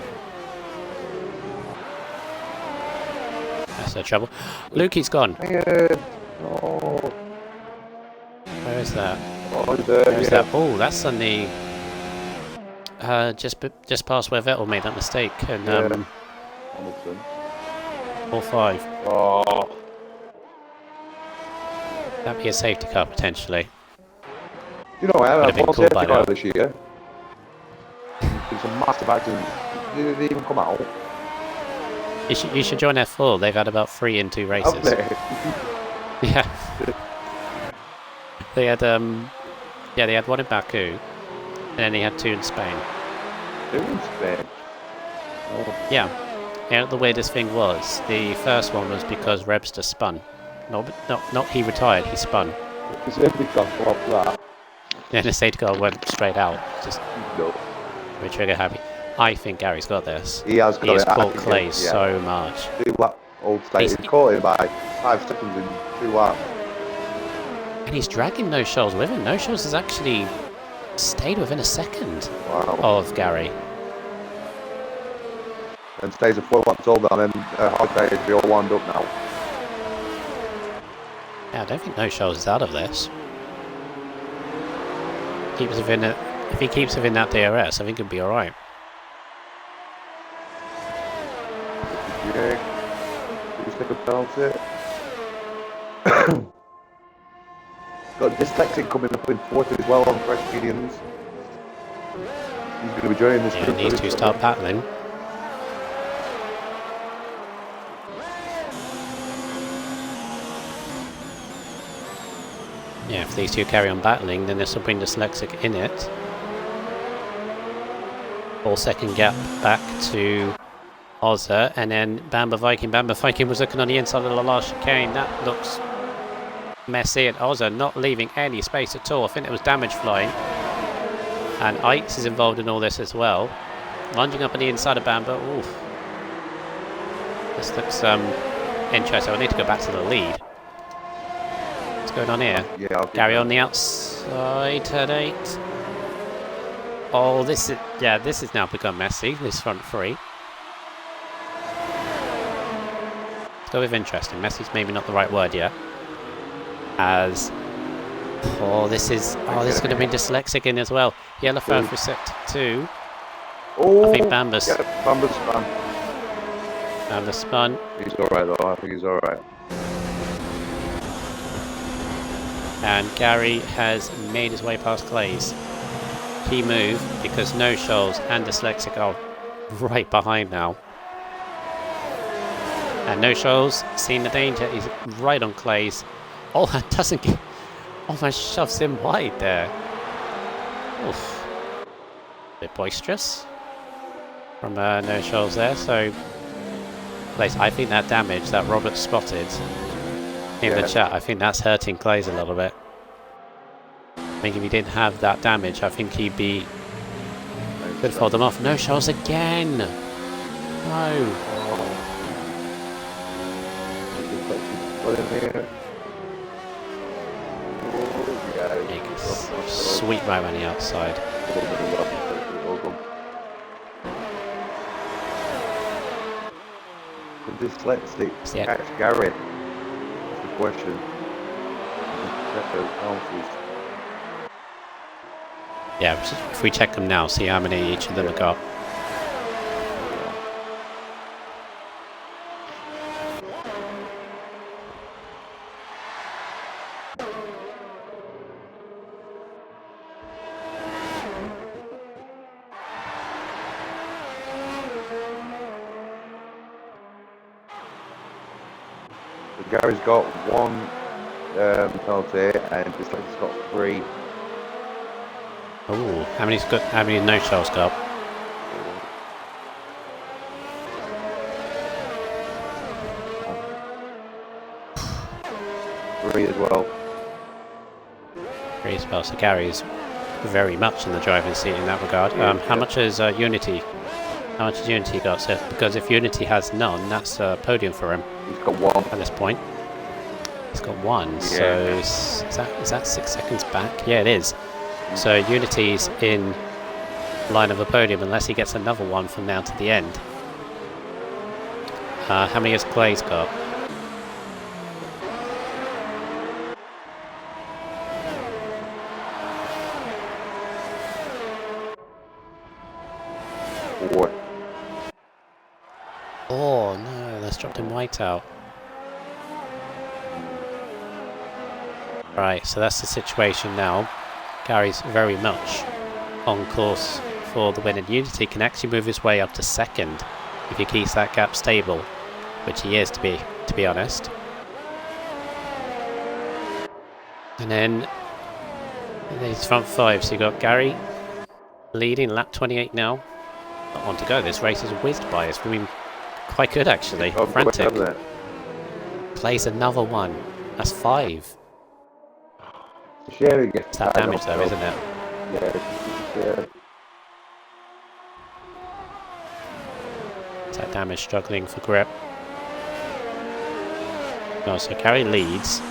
That's no trouble. Lukey's gone. Oh. Where is that? Oh, Where is that? Oh, that's on the... just past where Vettel made that mistake, and Hamilton. 4-5. Oh. That'd be a safety car, potentially. You know, I Would had have been one cool safety by car now. this year. It's a massive accident. Did it even come out? You should join F4. They've had about 3 in 2 races. Have they? Yeah. They had they had 1 in Baku, and then they had 2 in Spain. 2 in Spain? Oh. Yeah. Yeah. The weirdest thing was the first one was because Rebster spun. Not he retired. He spun. The safety car come off that. And the safety car went straight out. Just No. very trigger happy. I think Gary's got this. He has got He has it. I caught think Clay yeah. so much. 2 lap old state. He caught it by 5 seconds in 2 laps. And he's dragging No Shoals with him. No Shoals has actually stayed within a second Wow. of Gary. And stays a 4 laps older, and then Hardgate is all wound up now. Yeah, I don't think No Shoals is out of this. Keeps within it. If he keeps within that DRS, I think he'll be alright. Yeah. Just take a penalty. Got Dyslexic coming up in 4th as well on fresh mediums. He's going to be joining this Yeah, group. needs to start battling. Yeah, if these two carry on battling, then this will bring Dyslexic in it. 4-second gap back to Ozza, and then Bamba Viking. Bamba Viking was looking on the inside of the last chicane. That looks messy, and Ozza not leaving any space at all. I think there was damage flying. And Eitz is involved in all this as well. Lunging up on the inside of Bamba. Oof. This looks interesting. I need to go back to the lead. What's going on here? Yeah, Gary on the outside, turn 8. Oh, this has now become messy, this front 3. Let's go with interesting. Messy's maybe not the right word yet. As this is going to be Dyslexic in as well. Yellow flag for sector 2. Oh, I think Bamba's Bamba's spun. Bamba spun. He's alright though, I think he's alright. And Gary has made his way past Clays. Key move because No Shoals and Dyslexic are right behind now. And No Shoals, seeing the danger, he's right on Clays. Oh, that doesn't get... Almost shoves him wide there. Oof. Bit boisterous from No Shoals there. So, Clays, I think that damage that Robert spotted in the chat, I think that's hurting Clays a little bit. I think if he didn't have that damage, I think he'd be... Could fold them off. No Shoals again! No! Sweet right on the outside. The Dyslexic catch Gary. That's the question. Yeah, if we check them now, see how many each of them have got. Gary's got 1 penalty and Dyslexic's got 3. Oh, how many No Shoals got? Prix as well. Prix as well. So Gary's very much in the driving seat in that regard. How much is Unity? How much has Unity got? So, because if Unity has none, that's a podium for him. He's got one. At this point. He's got one, Yeah. so is that 6 seconds back? Yeah, it is. So Unity's in line of a podium unless he gets another one from now to the end. How many has Clay's got? Four. Oh no, that's dropped him white out. Right, so that's the situation now. Gary's very much on course for the win, and Unity can actually move his way up to second if he keeps that gap stable, which he is, to be honest. And then these front five, so you got Gary leading, lap 28 now. Not on to go. This race is whizzed by. It's been quite good actually. Frantic. Plays another one. That's 5. Sherry gets It's that damage though, isn't it? Yeah. It's that damage struggling for grip. No, so Gary leads.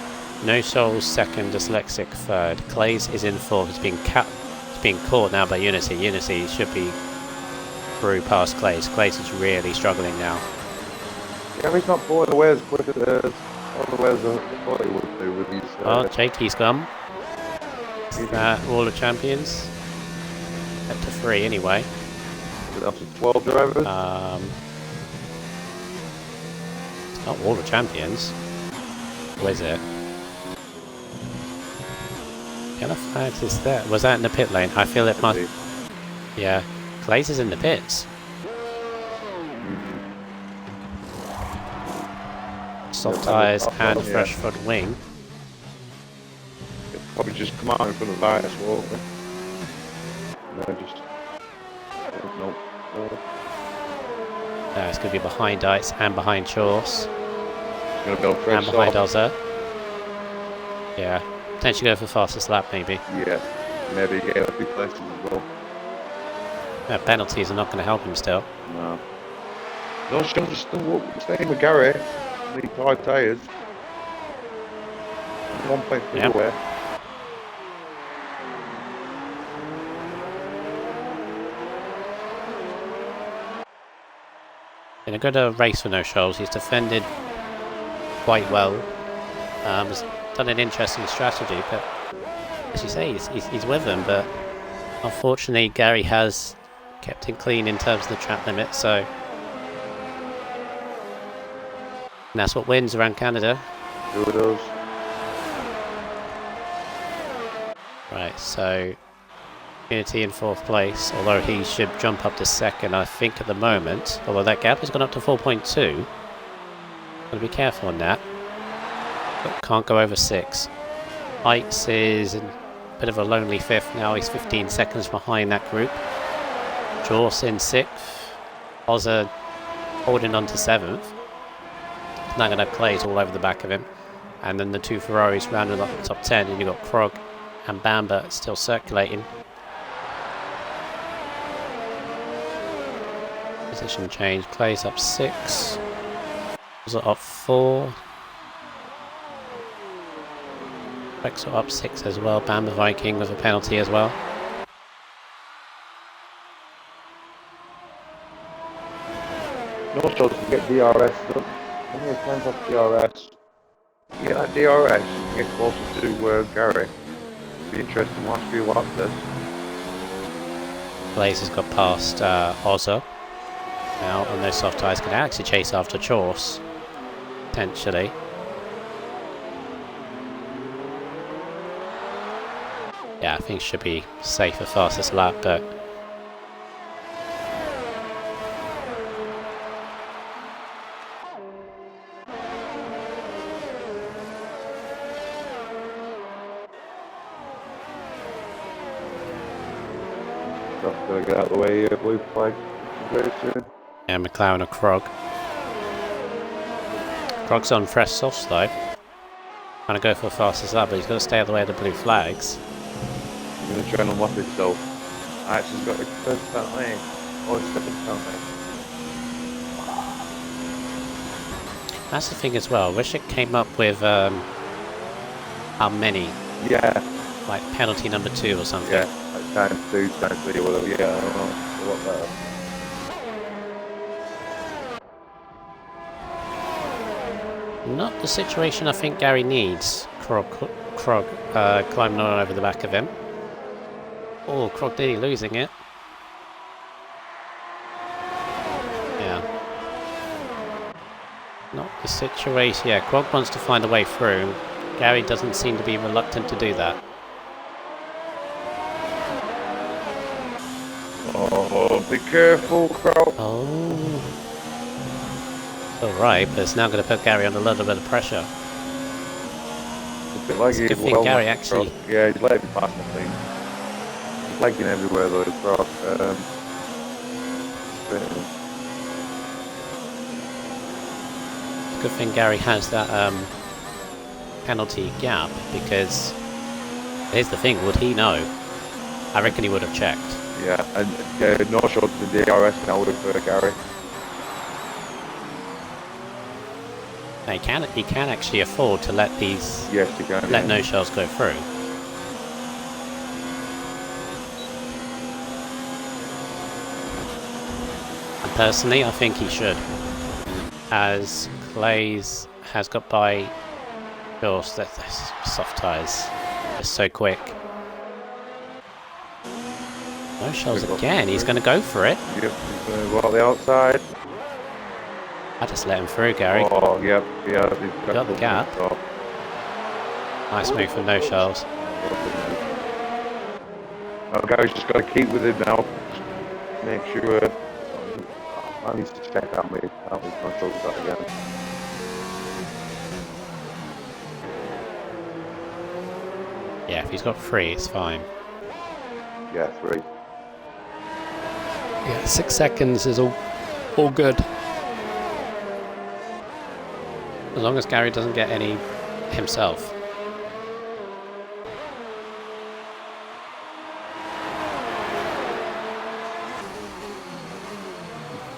No Souls second, Dyslexic third. Clays is in fourth. It's being caught now by Unity. Unity should be through past Clays. Clays is really struggling now. Gary's not pulling away as quick as otherwise I thought he would do with his. Oh, Jakey's gone. Is that all the champions? Up to 3 anyway. Up to 12 drivers. It's not all the champions. Where is it? Yellow flags is there. Was that in the pit lane? I feel it must. Yeah. Clays is in the pits. Soft tyres and fresh front wing. They'll probably just come out in front of Vitus, won't they? No, just. Nope. No, it's going to be behind Ice and behind Chorse. It's going to go fresh And behind off. Ozza. Yeah. Potentially go for fastest lap maybe. Yeah. Maybe get a few places as well. Yeah, penalties are not going to help him still. No. No, Sean's still staying with Gary. Need 5 tyres. 1.3 Yep. away. In a good race for No Shoals, he's defended quite well. Has done an interesting strategy, but as you say, he's with them. But unfortunately, Gary has kept it clean in terms of the track limit, so and that's what wins around Canada. Two of those. Right, so Unity in 4th place, although he should jump up to 2nd, I think, at the moment. Although that gap has gone up to 4.2. Gotta be careful on that. But can't go over 6. Ites is in a bit of a lonely 5th now. He's 15 seconds behind that group. Jorse in 6th. Ozza holding on to 7th. Now going to have Clays all over the back of him. And then the 2 Ferraris rounding up the top 10. And you've got Krog and Bamba still circulating. Position change. Clays up 6. Ozza up 4. Rexel up 6 as well. Bamba Viking with a penalty as well. No shows to get DRS done. How many times off DRS? Yeah, that DRS get closer to Gary. Be interesting last few laps this. Blaze has got past Ozza now, and those soft tyres can actually chase after Chorse, potentially. Yeah, I think should be safe for fastest lap, but Stuff's gonna get out of the way here, blue flag. Very soon. yeah, McLaren or Krog. Krog's on fresh softs though. Trying to go for fastest lap, but he's got to stay out of the way of the blue flags. I'm going to try and unlock himself. Actually, he's got the first start lane. Oh, it's second start lane. That's the thing as well. Wish it came up with how many, Yeah, like penalty number 2 or something. yeah. Like times 2, times 3, or whatever. Yeah, I don't know. A lot better. Not the situation I think Gary needs. Krog climbing on over the back of him. Oh, Krog nearly losing it. Yeah. Not the situation. Yeah, Krog wants to find a way through. Gary doesn't seem to be reluctant to do that. Oh, be careful, Crow. Oh. Alright, but it's now going to put Gary under a little bit of pressure. It's a bit like It's a good thing Gary actually... Yeah, he's letting me pass, I think. He's lagging everywhere though, Crow. It's a good thing Gary has that penalty gap, because here's the thing, would he know? I reckon he would have checked. Yeah, and no shots in the DRS now with Gary. He can actually afford to let these Yes, he can. let no shells go through. And personally, I think he should, as Clays has got by. Gosh, that's soft tyres. They're so quick. No shells again. He's going to go for it. Yep, he's going to go out the outside. I just let him through, Gary. Oh, yep, yeah. He's Got the gap. Nice move from no shells. Oh, Gary's just got to keep with him now. Make sure. I need to check out my controls that again. Yeah, if he's got 3, it's fine. Yeah, 3. Yeah, 6 seconds is all good. As long as Gary doesn't get any himself.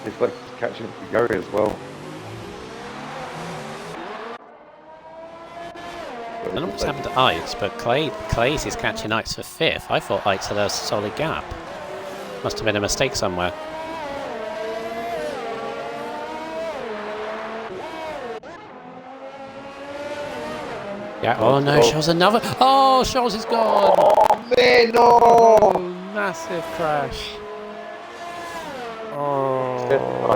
It's like catching up to Gary as well. I don't know what's happened to Eitz, but Clays is catching Eitz for 5th. I thought Eitz had a solid gap. Must have been a mistake somewhere. Yeah, oh no, Scholes another. Oh, Scholes is gone. Oh man, no! Oh, massive crash. Oh,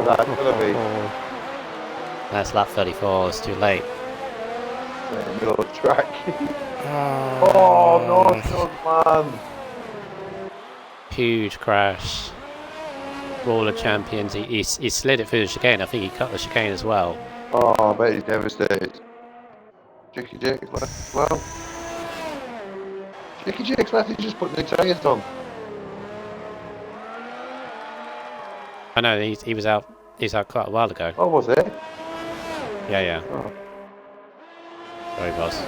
that's gonna be. That's lap 34, it's too late. In the middle of the track. Oh, Oh no, Scholes, man! Huge crash. Roller champions. He slid it through the chicane. I think he cut the chicane as well. Oh, I bet he's devastated. Jackie Jake's left as well. Jackie Jake's left, he's just putting the tyres on. I know he was out. He's out quite a while ago. Oh, was it? Yeah. Oh. There he was.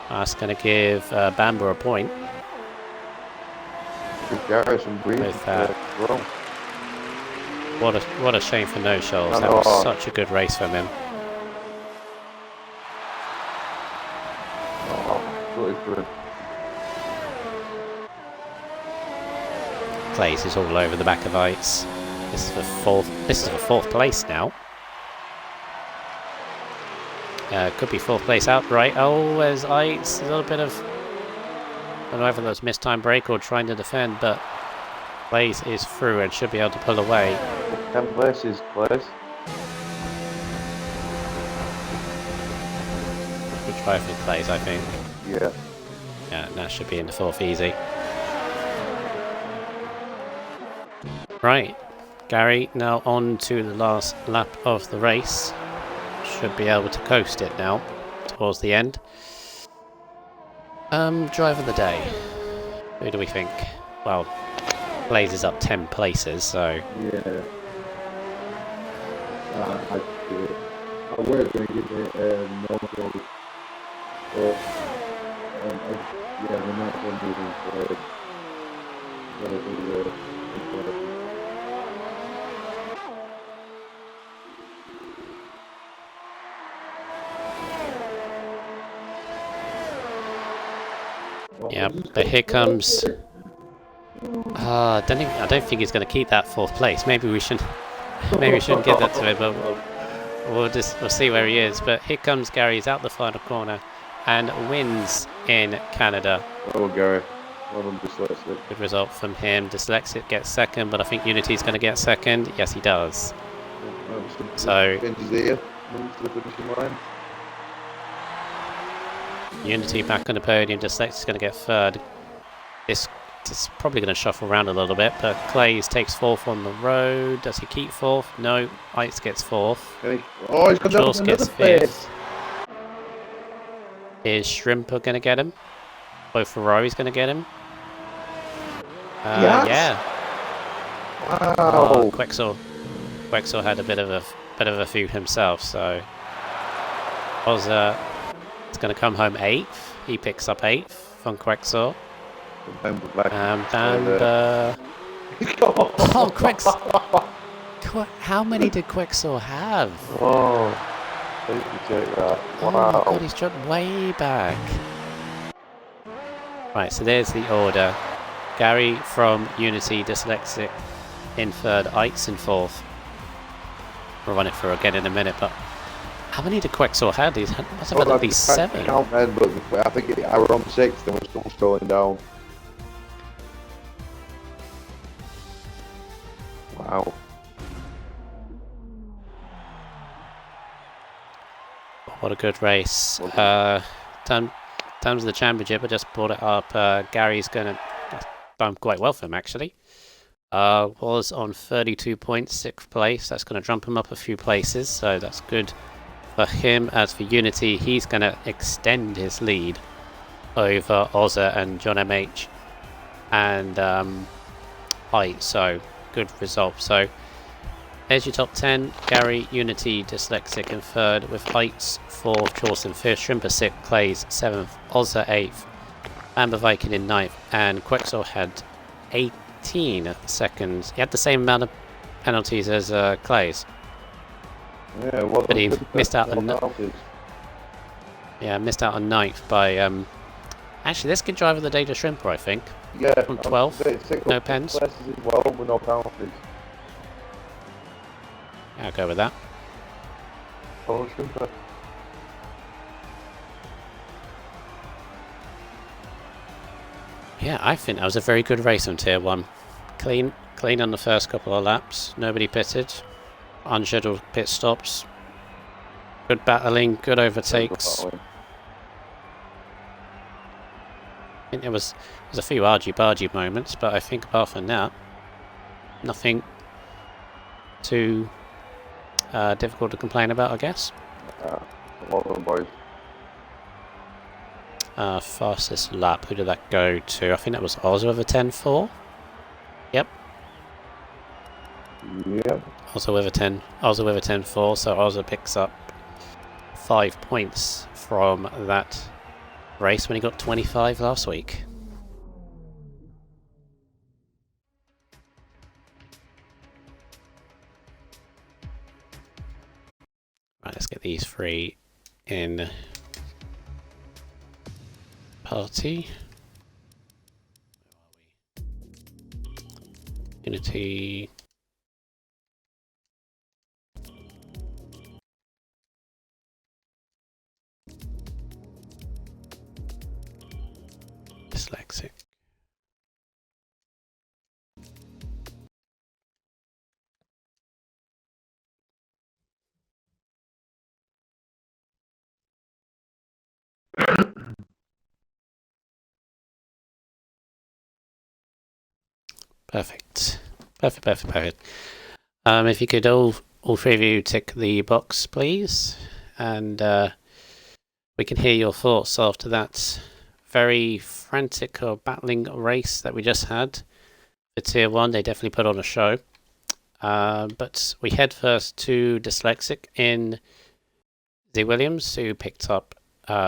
That's going to give Bamber a point. Good Garrison Green. With that. Well. What a shame for no Scholes. That was such a good race from him. Clays is all over the back of Eitz. This is for fourth place now. Could be 4th place outright. Oh, there's Eitz. A little bit of, I don't know whether that was missed time break or trying to defend, but Clays is through and should be able to pull away. 10 places, Clays. Good try for Clays, I think. Yeah. Yeah, and that should be in the 4th easy. Right, Gary now on to the last lap of the race. Should be able to coast it now towards the end. Driver of the day. Who do we think? Well, Blaze is up 10 places, so. Yeah. I was going to give it no goals. So, yeah, the next one moving forward, gonna do the Yeah, but here comes. I don't think he's going to keep that fourth place. Maybe we shouldn't give that to him, but we'll see where he is. But here comes Gary. He's out the final corner and wins in Canada. Oh, Gary. Well done, Dyslexic. Good result from him. Dyslexic gets second, but I think Unity's going to get second. Yes, he does. So Unity back on the podium. Dyslexic's going to get third. This is probably going to shuffle around a little bit, but Clays takes fourth on the road. Does he keep fourth? No. Ites gets fourth. Oh, he's got Jules another gets place. fifth. Is Shrimper going to get him? Both Ferrari's going to get him. Yes. Yeah. Wow. Oh, Quexel had a bit of a few himself, so Ozza is going to come home 8th. He picks up 8th from Quexel. Bamber. Oh, Quexel! How many did Quexel have? Oh, thank you, check that. Oh Wow. my god, he's dropped way back. Right, so there's the order. Gary from Unity, Dyslexic in third, Ites in fourth. We'll run it through again in a minute, but how many did Quexel have? He must have had at least 7. Count then, but I think I were on 6th and we're still scrolling down. Wow. What a good race. Terms of the championship, I just brought it up. Gary's going to done quite well for him, actually. Was on 32 points, 6th place. That's going to jump him up a few places, so that's good for him. As for Unity, he's going to extend his lead over Ozza and John MH and Height, so good result. So there's your top 10. Gary, Unity, Dyslexic in third, with Heights 4th, Chawson 5th, Shrimper 6th, Clays 7th, Ozza 8th, Amber Viking in 9th, and Quexel had 18 seconds. He had the same amount of penalties as Clays. Yeah, well, But he missed out on missed out on 9th by actually, this good driver of the day to Shrimper, I think. Yeah, From 12th, no pens. As well, with no penalties. Yeah, I'll go with that. Oh, Shrimper. Yeah, I think that was a very good race on Tier 1. Clean on the first couple of laps. Nobody pitted. Unscheduled pit stops. Good battling, good overtakes. I think there was a few argy-bargy moments, but I think apart from that, nothing too difficult to complain about, I guess. Well done, boys. Fastest lap, who did that go to? I think that was Ozza with a 10.4. Yep. Yep. Ozza with a 10.4, so Ozza picks up 5 points from that race when he got 25 last week. Right, let's get these 3 in party. Where are we? Unity. Dyslexic. Perfect. If you could all 3 of you tick the box, please, and we can hear your thoughts after that very frantic or battling race that we just had for Tier 1. They definitely put on a show. But we head first to Dyslexic in Z Williams, who picked up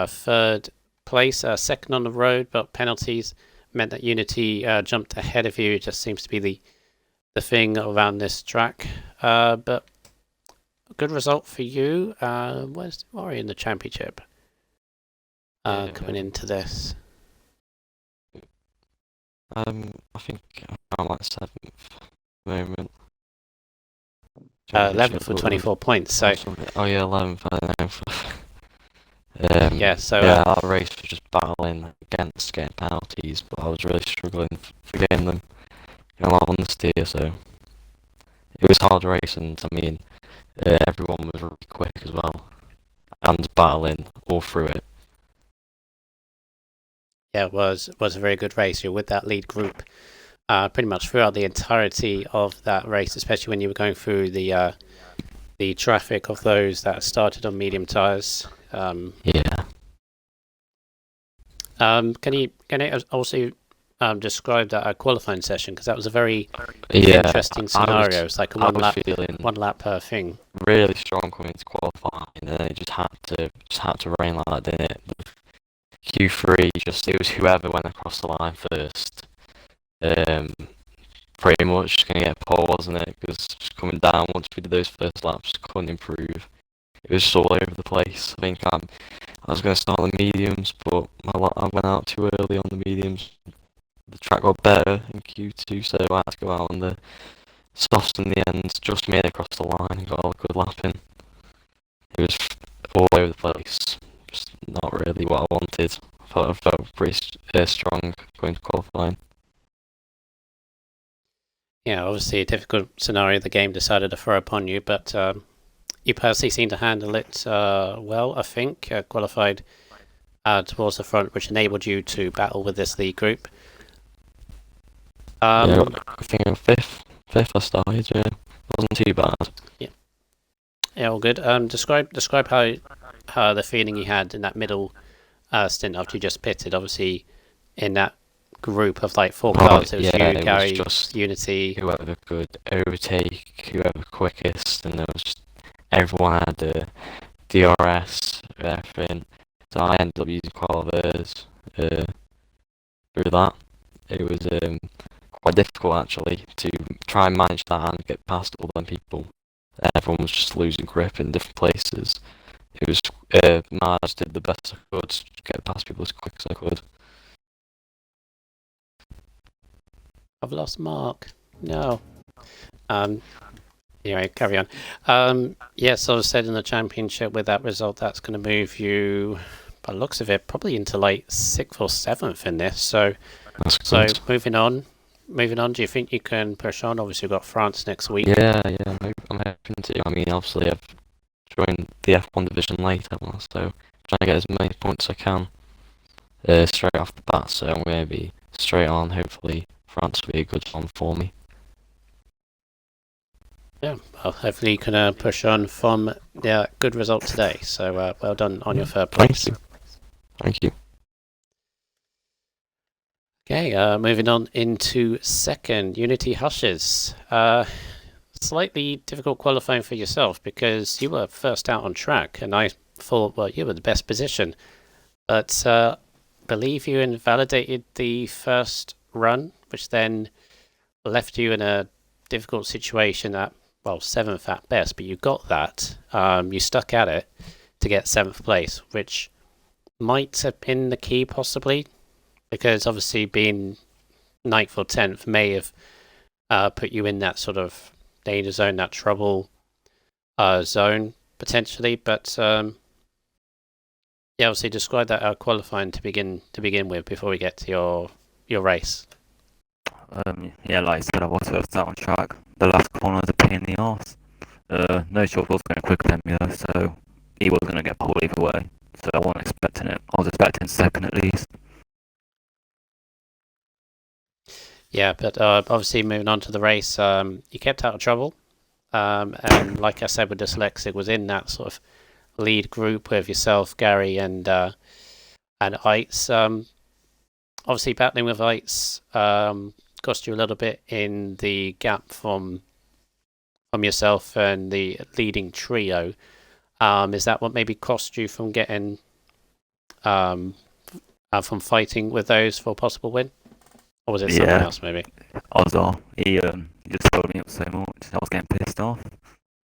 third place, second on the road, but penalties meant that Unity jumped ahead of you. It just seems to be the thing around this track. But a good result for you. Where's Ori in the championship? Coming into this. I think I'm like 7th at the moment. 11th for 24 points. So oh yeah, 11th. I don't know. yeah, so yeah, that race was just battling against getting penalties, but I was really struggling for getting them. I'm on the steer, so it was hard race, and I mean, everyone was really quick as well, and battling all through it. Yeah, it was a very good race. You're with that lead group pretty much throughout the entirety of that race, especially when you were going through the traffic of those that started on medium tyres. Yeah. Can you also describe that qualifying session, because that was a very interesting scenario. It's like a one lap per thing. Really strong coming to qualifying, and then it just had to rain like that, didn't it? Q3, it was whoever went across the line first. Pretty much just gonna get pole, wasn't it? Because just coming down once we did those first laps, couldn't improve. It was just all over the place. I think I was gonna start the mediums, but I went out too early on the mediums. The track got better in Q2, so I had to go out on the softs in the end. Just made it across the line and got all a good lap in. It was all over the place. Just not really what I wanted. I felt pretty strong going to qualifying. Yeah, obviously a difficult scenario the game decided to throw upon you, but you personally seemed to handle it well, I think. Qualified towards the front, which enabled you to battle with this lead group. Yeah, I think I'm fifth I started, yeah. It wasn't too bad. Yeah, all good. Describe how the feeling you had in that middle stint after you just pitted. Obviously, in that group of like 4 cars, it was you, Gary, just Unity. Whoever could overtake, whoever quickest, and there was just, everyone had a DRS, everything. So I ended up using quite a lot of theirs through that. It was quite difficult actually to try and manage that and get past all them people. Everyone was just losing grip in different places. It was I just did the best I could to get past people as quick as I could. I've lost Mark. No. Anyway, carry on. Yes, I was said in the championship with that result, that's going to move you, by the looks of it, probably into like 6th or 7th in this. So moving on. Do you think you can push on? Obviously, we've got France next week. Yeah, I'm hoping to. I mean, obviously, I've joined the F1 division later, so I'm trying to get as many points as I can straight off the bat. So I'm going to be straight on. Hopefully, France will be a good one for me. Yeah, well, hopefully you can push on from the good result today. So well done on your third place. Thank you. Okay, moving on into second, Unity Hushes. Slightly difficult qualifying for yourself because you were first out on track, and I thought, well, you were the best position. But believe you invalidated the first run, which then left you in a difficult situation at, well, 7th at best, but you got that. You stuck at it to get 7th place, which might have been the key possibly, because obviously being 9th or 10th may have put you in that sort of danger zone, that trouble zone potentially. But yeah, obviously describe that qualifying to begin with before we get to your race. Yeah, like I said, I was first out on track. The last corner was a pain in the arse. No short was going quicker than me though, so he was going to get pole either way. So I wasn't expecting it. I was expecting second at least. Yeah, but obviously moving on to the race, you kept out of trouble. And like I said with Dyslexic, was in that sort of lead group with yourself, Gary, and Eitz. Obviously battling with Eitz cost you a little bit in the gap from yourself and the leading trio. Is that what maybe cost you from getting from fighting with those for a possible win? Or was it someone Yeah, else maybe? Ozol, he just slowed me up so much. I was getting pissed off,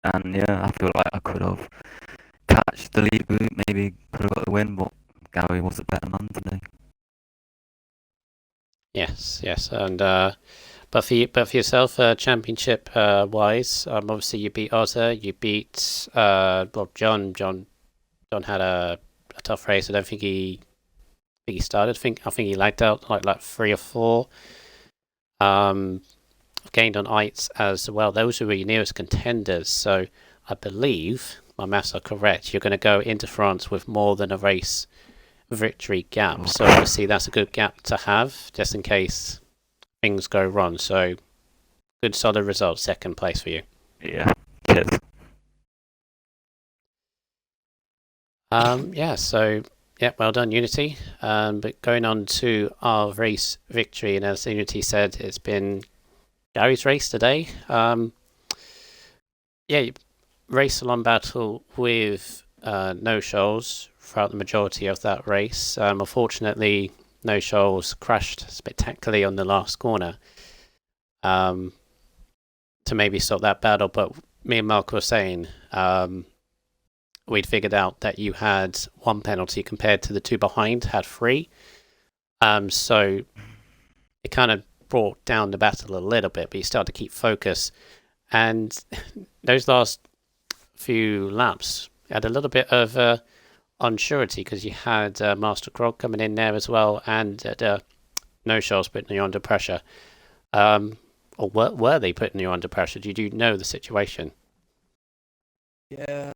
and yeah, I feel like I could have catched the lead group, maybe could have got the win, but Gary was a better man today. Yes, yes, and but for yourself, championship wise, obviously you beat Ozza, you beat well John. John had a tough race. I don't think he started. I think he lagged out like 3 or 4. Gained on Eitz as well. Those were your nearest contenders. So I believe my maths are correct. You're going to go into France with more than a race victory gap. So obviously that's a good gap to have just in case things go wrong. So good solid result, second place for you. Yeah, cheers. So well done, Unity. But going on to our race victory, and as Unity said, it's been Gary's race today. Race along battle with no shoals throughout the majority of that race. Unfortunately, no shoals crashed spectacularly on the last corner to maybe stop that battle. But me and Mark were saying we'd figured out that you had 1 penalty compared to the 2 behind had 3. So it kind of brought down the battle a little bit, but you started to keep focus. And those last few laps had a little bit of unsurety because you had Master Krog coming in there as well, and no shoals putting you under pressure. Or were they putting you under pressure? Did you know the situation? Yeah,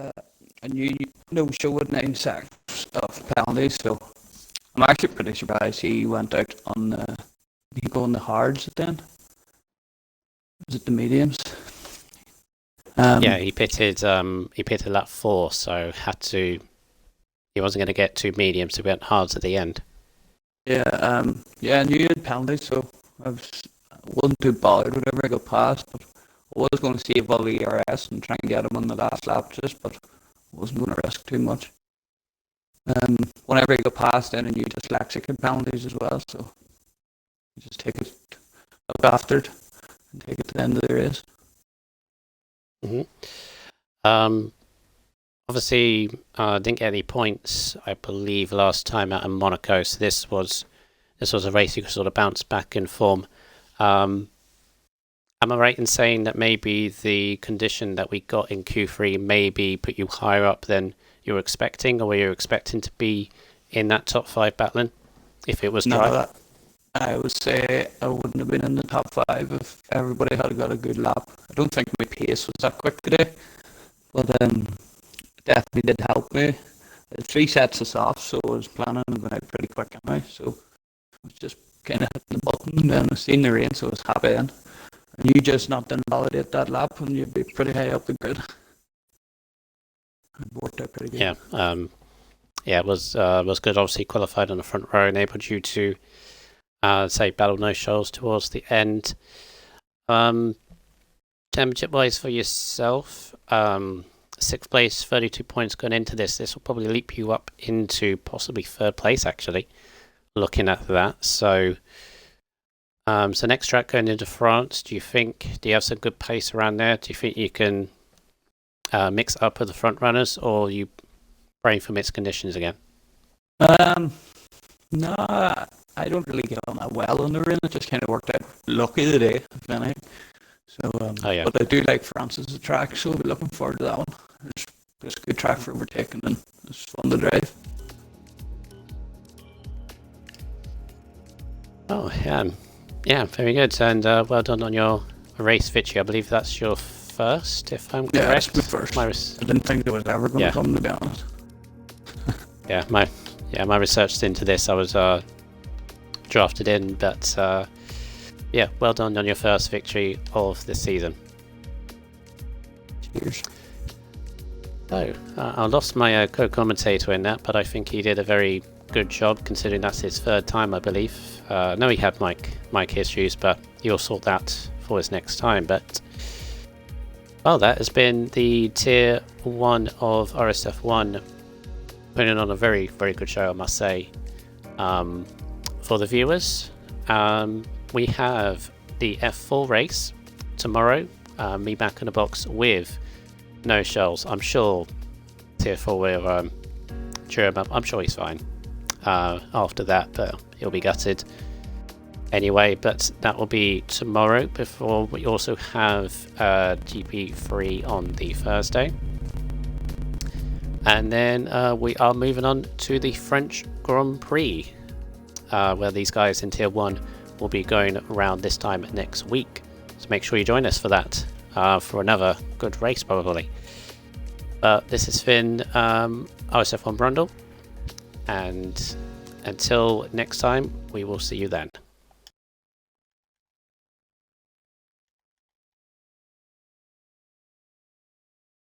and you no show with 9 sacks of penalties, so I'm actually pretty surprised he went out on the. Did he go on the hards then? Was it the mediums? He pitted lap 4, so he wasn't going to get 2 mediums, so he went hards at the end. Yeah, I knew you had penalties, so I wasn't too bothered whenever I got past, but I was going to save all the ERS and try and get him on the last lap just, but I wasn't going to risk too much. Whenever I got past, then I knew dyslexic had penalties as well, so you just take it, look after it, and take it to the end of the race. Obviously, didn't get any points, I believe, last time out in Monaco. So this was a race you could sort of bounce back in form. Am I right in saying that maybe the condition that we got in Q3 maybe put you higher up than you were expecting, or were you expecting to be in that top 5 battling if it was dry? No, I would say I wouldn't have been in the top 5 if everybody had got a good lap. I don't think my pace was that quick today, but it definitely did help me. 3 sets of softs, so I was planning on going out pretty quick anyway, so I was just kind of hitting the button, and then I seen the rain, so I was happy then. And you just not didn't validate that lap, and you'd be pretty high up the grid. It worked out pretty good. It was good. Obviously qualified on the front row, enabled you to battle no shoals towards the end. Championship wise for yourself, 6th place, 32 points going into this. This will probably leap you up into possibly 3rd place actually, looking at that. So next track going into France, do you have some good pace around there? Do you think you can mix it up with the front runners, or are you praying for mixed conditions again? No, I don't really get on that well on the rain. It just kind of worked out lucky today, if anything. So, but I do like France as a track, so I'll be looking forward to that one. It's a good track for overtaking, and it's fun to drive. Oh, yeah, very good. And well done on your race victory. I believe that's your first, if I'm correct. Yeah, it's my first. I didn't think it was ever going to come, to be honest. My research into this, I was drafted in, but well done on your first victory of the season. Cheers. So, I lost my co-commentator in that, but I think he did a very good job considering that's his 3rd time, I believe. I know he had mic issues, but he'll sort that for his next time. But that has been the Tier 1 of RSF1 putting on a very, very good show, I must say. For the viewers, we have the F4 race tomorrow. Me back in the box with no shells. I'm sure Tier 4 will cheer him up. I'm sure he's fine after that, but he'll be gutted anyway. But that will be tomorrow. Before we also have GP3 on the Thursday. And then we are moving on to the French Grand Prix, where these guys in Tier 1 will be going around this time next week. So make sure you join us for that, for another good race probably. This has been RSF1 Brundle, and until next time, we will see you then.